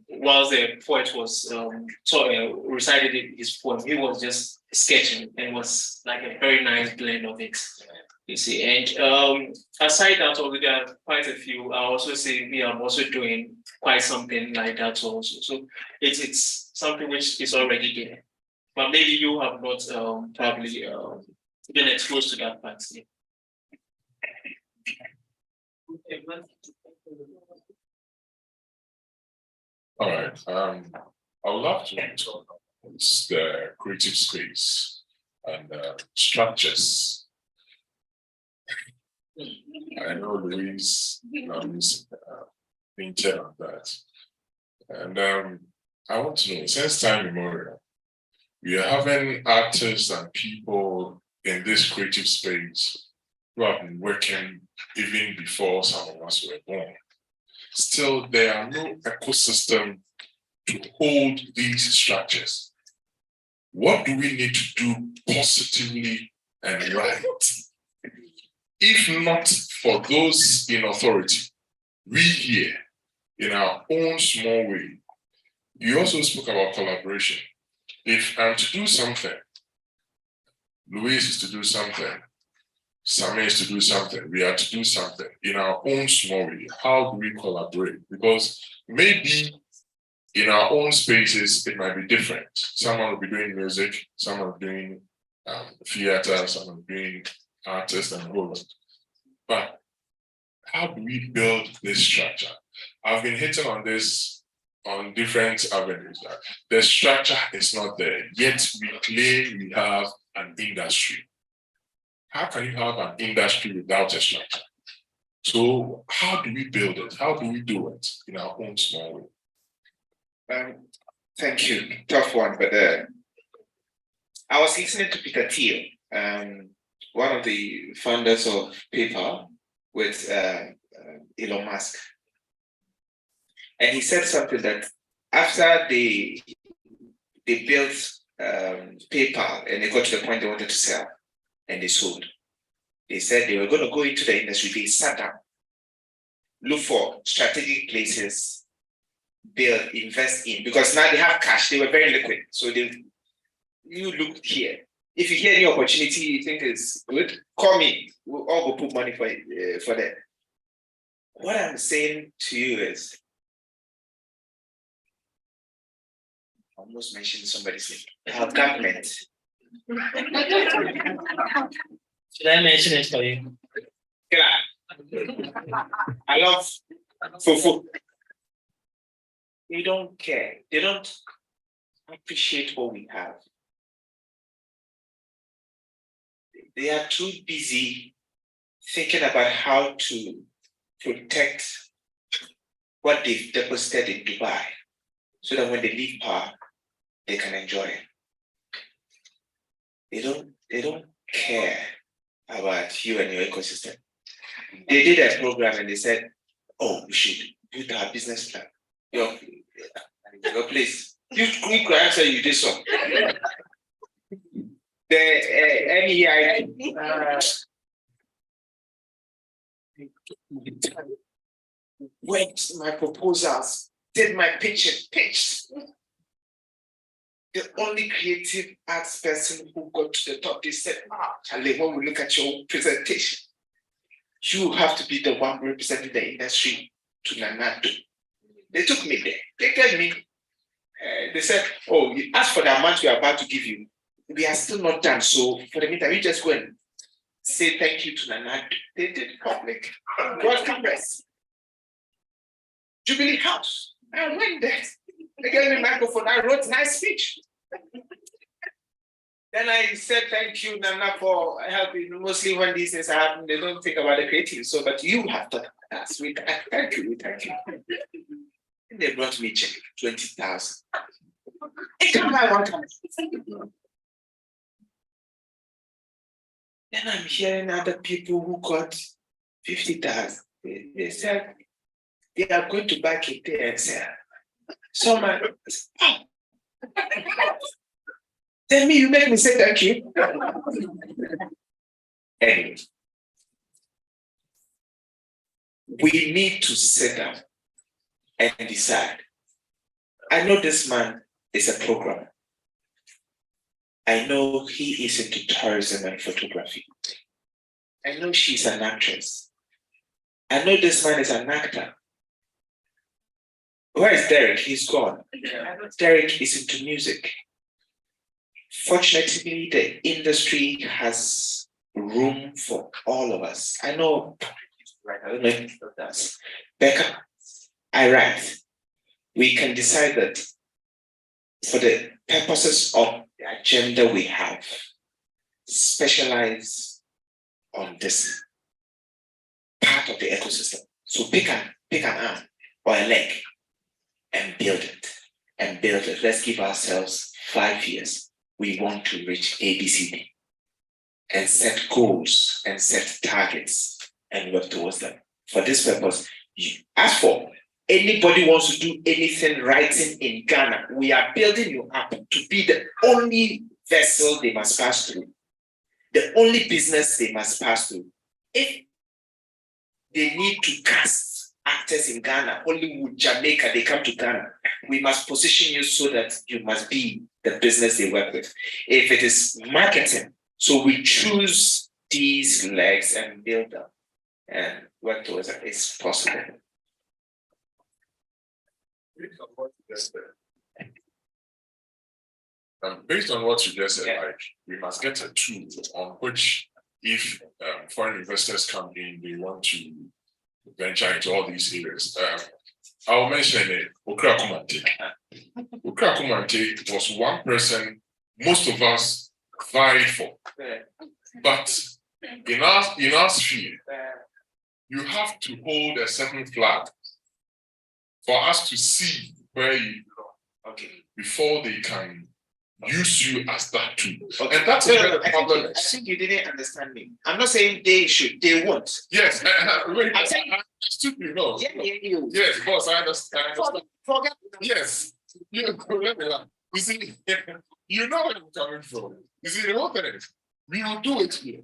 whilst the poet was recited his poem, he was just sketching, and it was like a very nice blend of it. You see, and aside that, there are quite a few. I also say I'm also doing quite something like that also. So it's something which is already there, but maybe you have not probably been exposed to that part. Yeah. All right. I would love to talk about the creative space and structures. I know Louise is painted on that. And I want to know, since time immemorial, we are having artists and people in this creative space who have been working even before some of us were born. Still, there are no ecosystem to hold these structures. What do we need to do positively and right? If not for those in authority, we here, in our own small way. You also spoke about collaboration. If I'm to do something, Louise is to do something, Sami is to do something, we are to do something in our own small way. How do we collaborate? Because maybe in our own spaces, it might be different. Someone will be doing music, someone will be doing theater, someone will be doing artists and host. But how do we build this structure? I've been hitting on this on different avenues. That the structure is not there, yet we claim we have an industry. How can you have an industry without a structure? So how do we build it? How do we do it in our own small way? Thank you. Tough one, but I was listening to Peter Thiel, one of the founders of PayPal with Elon Musk. And he said something that after they built PayPal and they got to the point they wanted to sell and they sold, they said they were going to go into the industry. They sat down, look for strategic places, build, invest in, because now they have cash. They were very liquid. So you look here. If you hear any opportunity you think is good, call me. We'll all go put money for that. What I'm saying to you is, I almost mentioned somebody's name. Our government. Should I mention it for you? I love fufu. They don't care. They don't appreciate what we have. They are too busy thinking about how to protect what they've deposited in Dubai, so that when they leave power, they can enjoy it. They don't care about you and your ecosystem. They did a program and they said, oh, we should build our business plan. Your place. You could answer you this one. The NEI went my proposals, did my pitched. The only creative arts person who got to the top, they said, Charlie, when we look at your presentation, you have to be the one representing the industry to Nanado. They took me there. They told me, they said, oh, as for the amount we are about to give you, we are still not done. So for the meantime, you just go and say thank you to Nanado. They did public broadcast. Jubilee House. I went there. They gave me a microphone. I wrote a nice speech. Then I said thank you, Nana, for helping. Mostly when these things happen, they don't think about the creative. So, but you have to ask. Thank you. And they brought me check 20,000. It can buy one time. Then I'm hearing other people who got 50,000. They said they are going to buy Kite and sell. So my, tell me, you make me say thank you. Anyway, we need to sit down and decide. I know this man is a programmer. I know he is into tourism and photography. I know she's an actress. I know this man is an actor. Where is Derek? He's gone. Derek is into music. Fortunately, the industry has room for all of us. I know, right? I don't know if that's Becca. I write. We can decide that for the purposes of the agenda we have, specialize on this part of the ecosystem. So pick an arm or a leg and build it. Let's give ourselves 5 years. We want to reach ABCD and set goals and set targets and work towards them. For this purpose, as for anybody wants to do anything writing in Ghana, we are building you up to be the only vessel they must pass through, the only business they must pass through. If they need to cast actors in Ghana, Hollywood, Jamaica, they come to Ghana, we must position you so that you must be the business they work with. If it is marketing, so we choose these legs and build them and work towards it. It's possible. Based on what you just said, Yeah. like we must get a tool on which, if foreign investors come in, they want to venture into all these areas. I'll mention it. Okra Kumante. Okra Kumante was one person most of us vied for, Yeah. but in our sphere, you have to hold a certain flag for us to see where you go. Okay. Before they can use you as that tool. Okay. And that's No, where no, the I problem think, I is. think you didn't understand me. I'm not saying they should, they won't. Yes, wait, I'm saying- I understood you, no. Yeah, you. Yes, boss, I understand. Forget. Yes, you let me laugh. You see, you know where I'm coming from. You see, the whole thing is, we will do it here.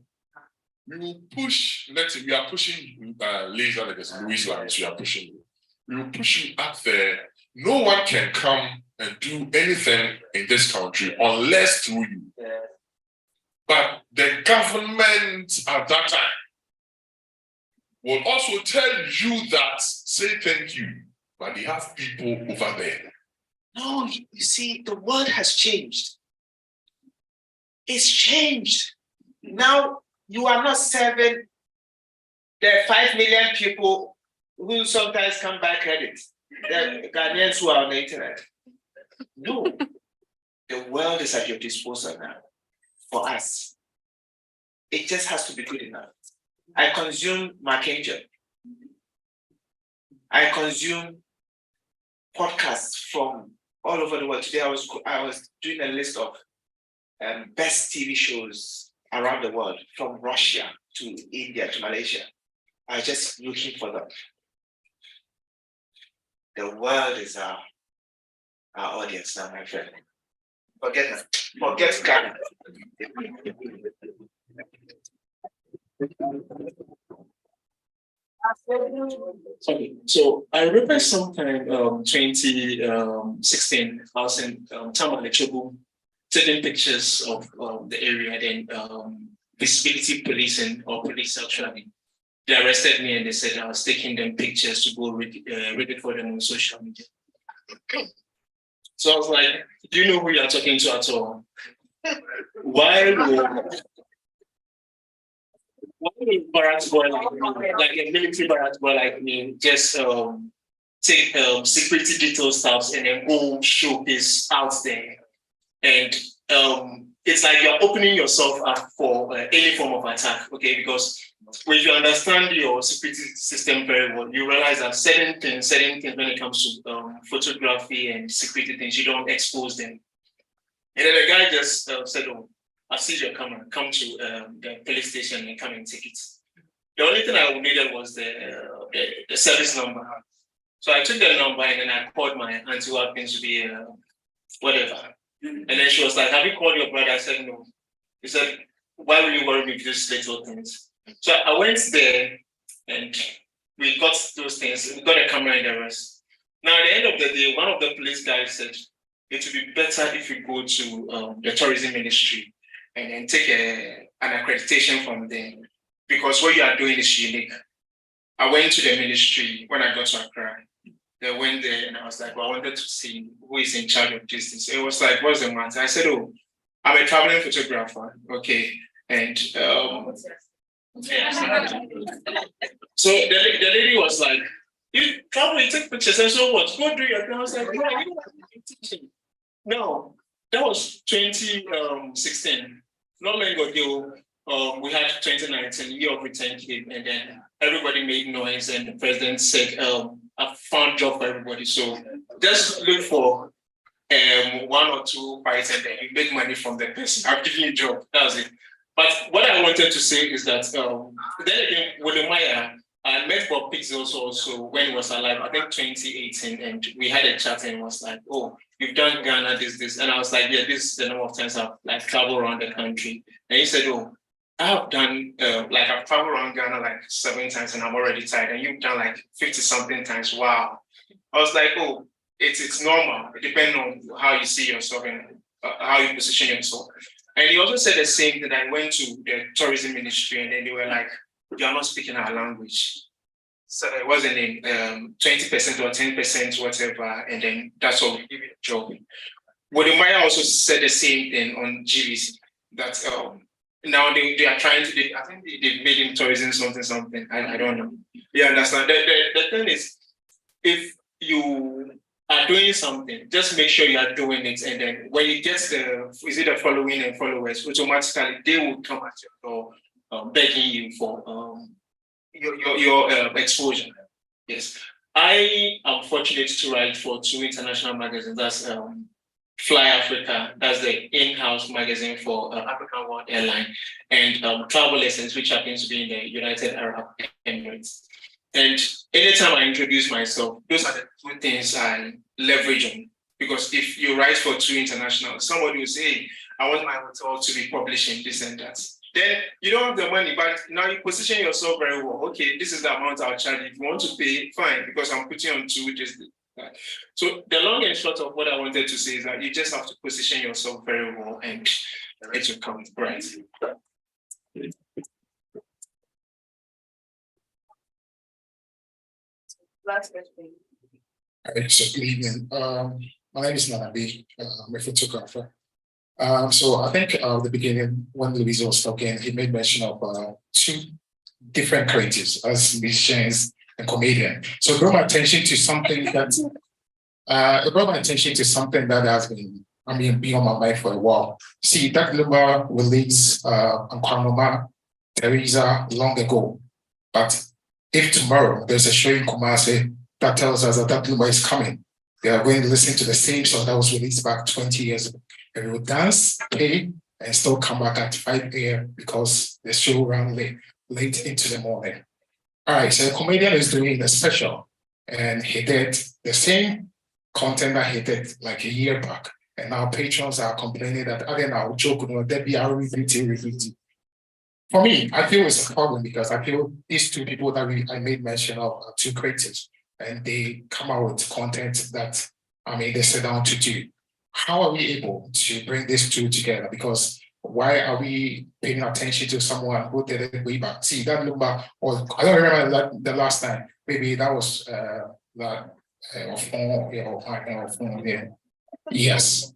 We will push, we are pushing laser like this, Louis lines, we are pushing you. We will push you up there. No one can come and do anything in this country unless through you. Yeah. But the government at that time will also tell you that, say thank you, but they have people over there. No, you see, the world has changed. It's changed. Now you are not serving the 5 million people who sometimes come by credit, the Ghanaians who are on the internet. No, the world is at your disposal now for us. It just has to be good enough. I consume Mark Angel. I consume podcasts from all over the world. Today I was doing a list of best TV shows around the world, from Russia to India to Malaysia. I was just looking for them. The world is our audience now, my friend. Forget that. Forget Ghana. Okay, so I remember sometime 2016, I was in Tamale Chobu, taking pictures of the area, then visibility policing or police actually. They arrested me and they said I was taking them pictures to go read it for them on social media. So I was like, do you know who you're talking to at all? Why would Bharat boy like a military Bharat boy like me just take security detail stuff and then go showcase out there? And it's like you're opening yourself up for any form of attack, okay? Because when you understand your security system very well, you realize that certain things when it comes to photography and security things, you don't expose them. And then the guy just said, oh, I see your camera, come to the police station and come and take it. The only thing I needed was the service number. So I took the number and then I called my auntie who happens to be whatever. And then she was like, have you called your brother? I said, no. He said, why will you worry me with these little things? So I went there and we got those things. We got a camera and the rest. Now, at the end of the day, one of the police guys said, it would be better if you go to the tourism ministry and then take an accreditation from them, because what you are doing is unique. I went to the ministry when I got to Accra. They went there and I was like, well, I wanted to see who is in charge of this thing. So it was like, what's the matter? I said, oh, I'm a traveling photographer. Okay. And so the lady was like, you travel, you take pictures, and so what? Go do your thing. I was like, no, you don't have to teaching. No, that was 2016. Not long ago, we had 2019, year of return came, and then everybody made noise, and the president said, I found job for everybody. So just look for 1 or 2 fights, and then you make money from the person. I've given you a job. That was it. But what I wanted to say is that then again, with Maya, I met Bob Pix also when he was alive, I think 2018, and we had a chat and was like, oh, you've done Ghana, this. And I was like, yeah, this is the number of times I've like traveled around the country. And he said, oh, I have done, I've traveled around Ghana like 7 times and I'm already tired. And you've done like 50 something times. Wow. I was like, oh, it's normal. It depends on how you see yourself and how you position yourself. And he also said the same thing. I went to the tourism ministry and then they were like, you are not speaking our language. So it wasn't in 20% or 10%, whatever, and then that's what we give you a job. Wodemaya also said the same thing on GVC. That now they are trying to, I think they've made him tourism something. I don't know. You understand? The thing is, if you are doing something, just make sure you are doing it. And then when you get the following and followers, automatically they will come at your door begging you for your exposure. Yes. I am fortunate to write for 2 international magazines. That's Fly Africa, that's the in-house magazine for African World Airline, and Travel Lessons, which happens to be in the United Arab Emirates. And anytime I introduce myself, those are the 2 things I leverage on. Because if you write for 2 international, somebody will say, I want my hotel to be publishing this and that. Then you don't have the money, but now you position yourself very well. Okay, this is the amount I'll charge. If you want to pay, fine, because I'm putting on 2 just. So the long and short of what I wanted to say is that you just have to position yourself very well and it will come right. Last question. So good evening. My name is Nanabi. I'm a photographer. So I think the beginning when Louisa was talking, he made mention of 2 different creatives as musicians and comedian. So it brought my attention to something that has been, being on my mind for a while. See, that Lumba released Nkwanoma, Teresa long ago. But if tomorrow there's a show in Kumasi that tells us that Lumba is coming, they are going to listen to the same song that was released back 20 years ago. And we will dance, pay, and still come back at 5 a.m. because the show ran late into the morning. All right, so the comedian is doing the special, and he did the same content that he did like a year back. And now patrons are complaining that again, our joke, that be our repeating. For me, I feel it's a problem because I feel these 2 people that I made mention of are 2 creatives, and they come out with content that they sit down to do. How are we able to bring these 2 together? Because why are we paying attention to someone who did it way back? See, that number, or I don't remember the last time. Maybe that was Yes,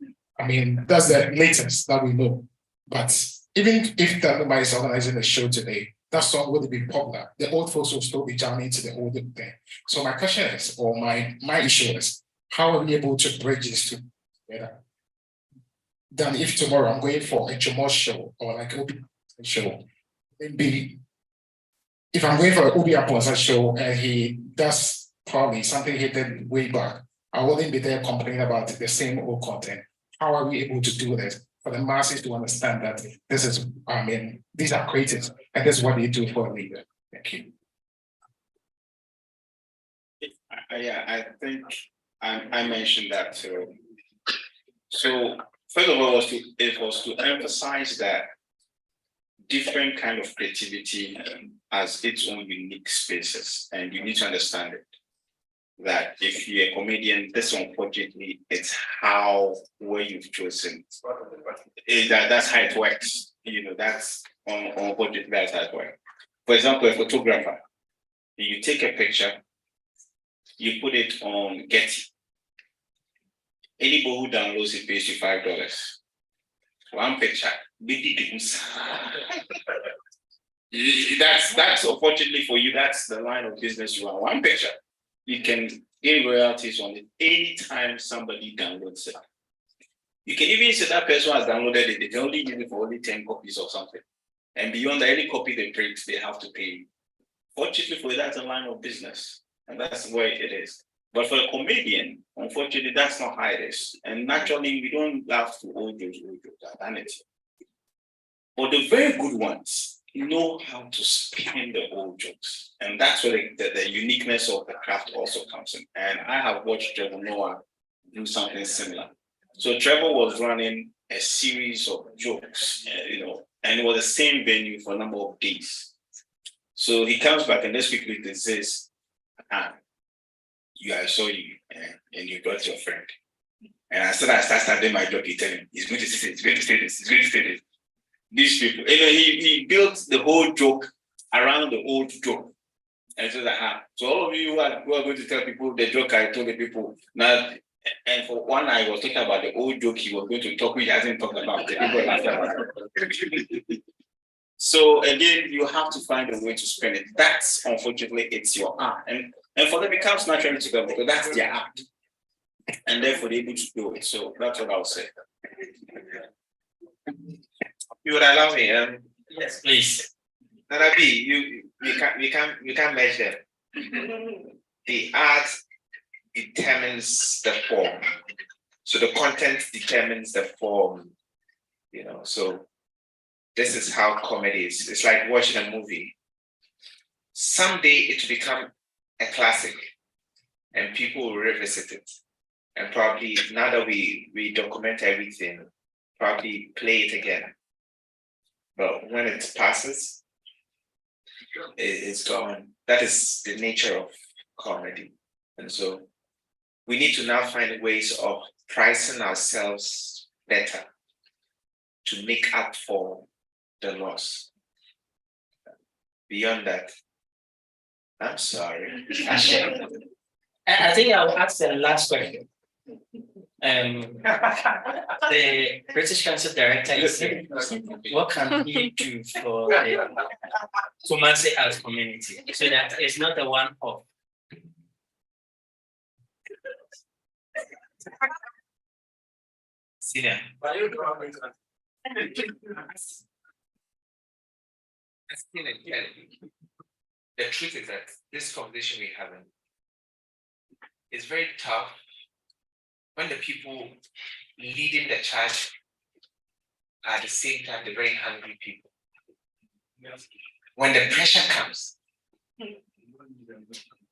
that's the latest that we know. But even if that number is organizing a show today, that song would be popular. The old folks will still be jamming to the old thing. So my question is, or my issue is, how are we able to bridge these 2 together? Than if tomorrow I'm going for a Jomo show or like Obi show. Maybe if I'm going for an Obi Aponsa show and he does probably something he did way back, I wouldn't be there complaining about the same old content. How are we able to do this for the masses to understand that this is, these are creatives and this is what they do for a leader? Thank you. Yeah, I think I mentioned that too. So first of all, it was to emphasize that different kind of creativity has its own unique spaces, and you need to understand it. That if you're a comedian, this unfortunately, it's where you've chosen. That's how it works. That's unfortunately that's how it works. For example, a photographer, you take a picture, you put it on Getty. Anybody who downloads it pays you $5. One picture. That's unfortunately for you, that's the line of business you are. One picture. You can gain royalties on it anytime somebody downloads it. You can even say that person has downloaded it, they can only use it for only 10 copies or something. And beyond that, any copy they print, they have to pay. Fortunately for you, that's a line of business. And that's where it is. But for a comedian, unfortunately, that's not how it is. And naturally, we don't have to hold those vanity. But the very good ones know how to spin the old jokes. And that's where the uniqueness of the craft also comes in. And I have watched Trevor Noah do something similar. So Trevor was running a series of jokes, and it was the same venue for a number of days. So he comes back and this week and says, I saw you and you brought your friend. And I started my joke, he tell him, he's going to say this, he's going to say this, he's going to say this. these people. You know, he built the whole joke around the old joke. And so that so all of you who are going to tell people the joke I told the people now, and for one I was talking about the old joke he was going to talk, which hasn't talked about the people laughed about. So again, you have to find a way to spend it. That's unfortunately it's your art. And for them it comes naturally to them because that's their art. And therefore they're able to do it. So that's what I'll say. You would allow me, Yes, please. Nanabi, we can't measure. The art determines the form. So the content determines the form, you know. So this is how comedy is. It's like watching a movie. Someday it will become a classic and people will revisit it. And probably now that we document everything, probably play it again. But when it passes, it's gone. That is the nature of comedy. And so we need to now find ways of pricing ourselves better to make up for the loss. Beyond that, I'm sorry. I think I'll ask the last question. The British Council Director is saying, what can we do for the Kumasi Arts community so that it's not a one-off? Senior. The truth is that this conversation we're having is very tough when the people leading the charge are at the same time the very hungry people. When the pressure comes.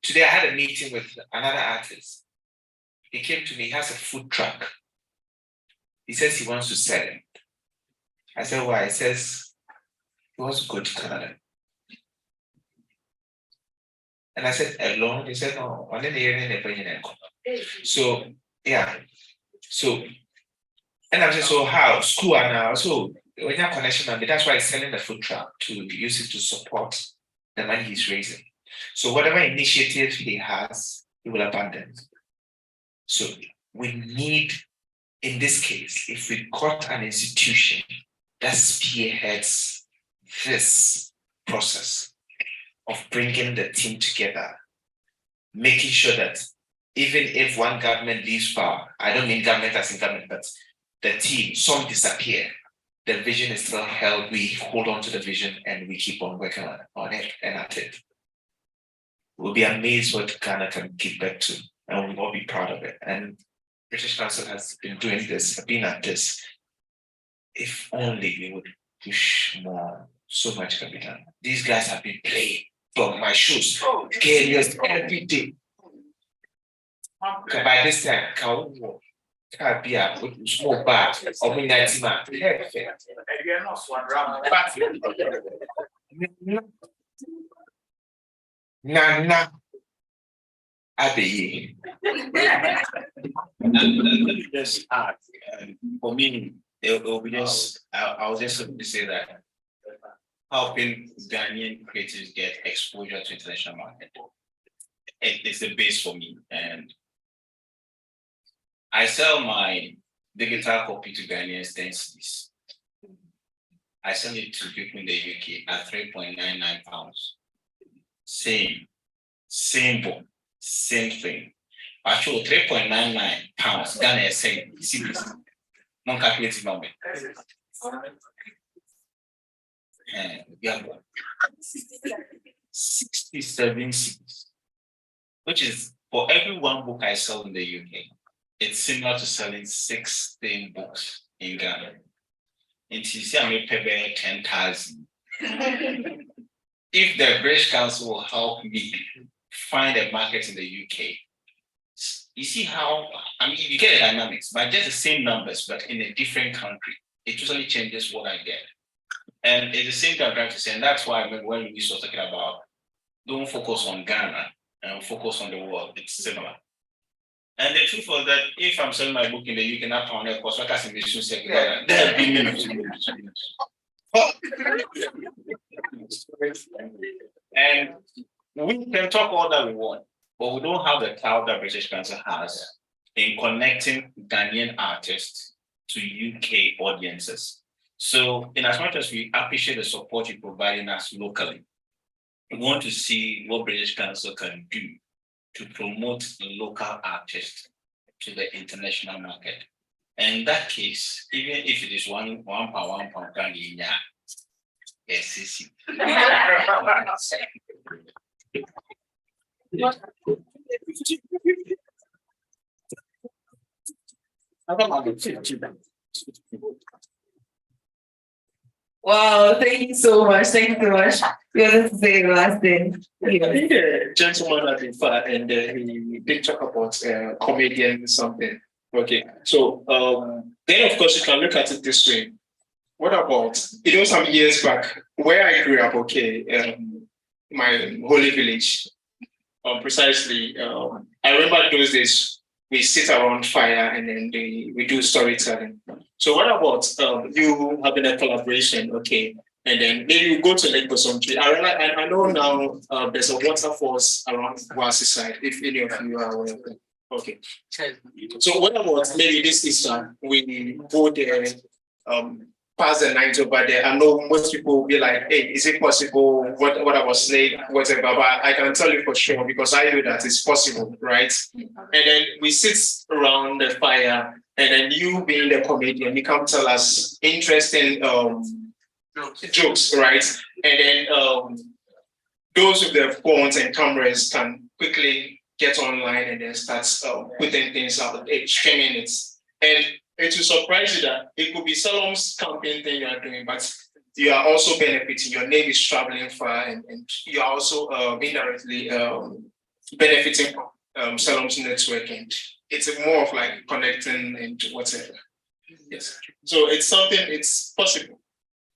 Today I had a meeting with another artist. He came to me, he has a food truck. He says he wants to sell it. I said, why? He says he wants to go to Canada. And I said, alone? He said, no. So, yeah. So, and I said, so how? School and now. So, when you have connection, and that's why he's selling the food truck to use it to support the money he's raising. So, whatever initiative he has, he will abandon. So, we need, in this case, if we got an institution that spearheads this process of bringing the team together, making sure that even if one government leaves power, I don't mean government as in government, but the team, some disappear, the vision is still held, we hold on to the vision and we keep on working on it and at it. We'll be amazed what Ghana can give back to, and we'll all be proud of it. And British Council has been doing this, been at this. If only we would push more, so much can be done. These guys have been playing from my shoes, careless every day. By this time, can't be a small bag or midnight man. Nah, Abi. Just add, for me, it will be just, I'll just say that helping Ghanaian creators get exposure to international market. It's the base for me. And I sell my digital copy to Ghanaians 10 cedis. I sell it to people in the UK at £3.99. Same book, same thing. Actually, £3.99, Ghana is saying, see this, non-calculated moment. And we have 67 cities, which is for every one book I sell in the UK, it's similar to selling 16 books in Ghana. And you see, I may pay 10,000. If the British Council will help me find a market in the UK, you see how, I mean, you get the dynamics, but just the same numbers, but in a different country, it totally changes what I get. And it's the same thing I'm trying to say, and that's why when we start talking about don't focus on Ghana and focus on the world, it's similar. And the truth was that if I'm selling my book in the UK, not pound, of course, what can be And we can talk all that we want, but we don't have the clout that British Council has in connecting Ghanaian artists to UK audiences. So, in as much as we appreciate the support you're providing us locally, we want to see what British Council can do to promote local artists to the international market. And in that case, even if it is one pound, yes, Wow, thank you so much. Thank you so much. We are going to say the last thing. I think the gentleman had been far and he did talk about comedian something. Okay, so then of course you can look at it this way. What about, some years back where I grew up, my holy village, precisely, I remember those days we sit around fire and then we do storytelling. So what about you having a collaboration, okay? And then maybe you go to Lake Bosomtwi. I know now there's a waterfalls around Wasi side, if any of you are aware of it. Okay. So what about maybe this Easter, we go there, pass the night over there. I know most people will be like, hey, is it possible? What about Snake? Whatever. But I can tell you for sure because I know that it's possible, right? And then we sit around the fire, and then you being the comedian, you come tell us interesting jokes, right? And then those with their phones and cameras can quickly get online and then start putting things out, streaming it. And it will surprise you that it could be Salom's campaign thing you are doing, but you are also benefiting. Your name is traveling far, and you are also indirectly benefiting from Salom's network. And it's more of like connecting and whatever. Yes. So it's something, it's possible.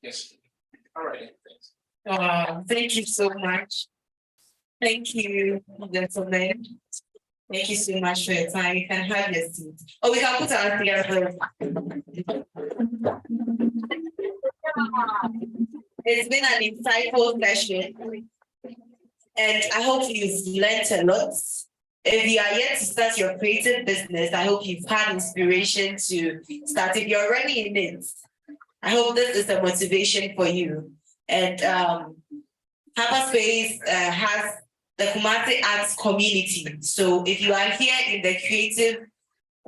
Yes. All right. Thanks. Thank you so much. Thank you, gentlemen. Thank you so much for your time. You can have your seat. Oh, we can put our together. It's been an insightful session, and I hope you've learned a lot. If you are yet to start your creative business, I hope you've had inspiration to start. If you're already in it, I hope this is a motivation for you. And Hyperspace has the Kumasi arts community. So if you are here in the creative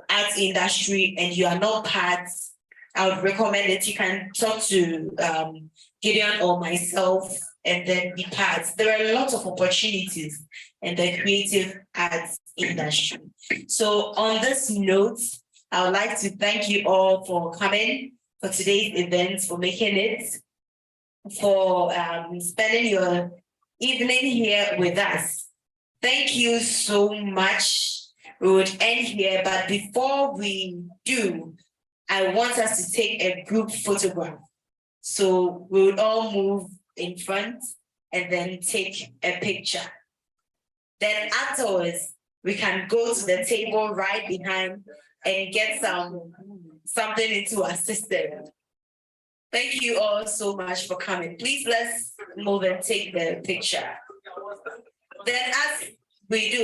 arts industry and you are not part, I would recommend that you can talk to Gideon or myself and then be part. There are a lot of opportunities in the creative arts industry. So on this note, I would like to thank you all for coming for today's event, for making it, for spending your evening here with us. Thank you so much. We would end here, but before we do, I want us to take a group photograph. So we would all move in front and then take a picture. Then afterwards, we can go to the table right behind and get something into our system. Thank you all so much for coming. Please let's move and take the picture. Then as we do,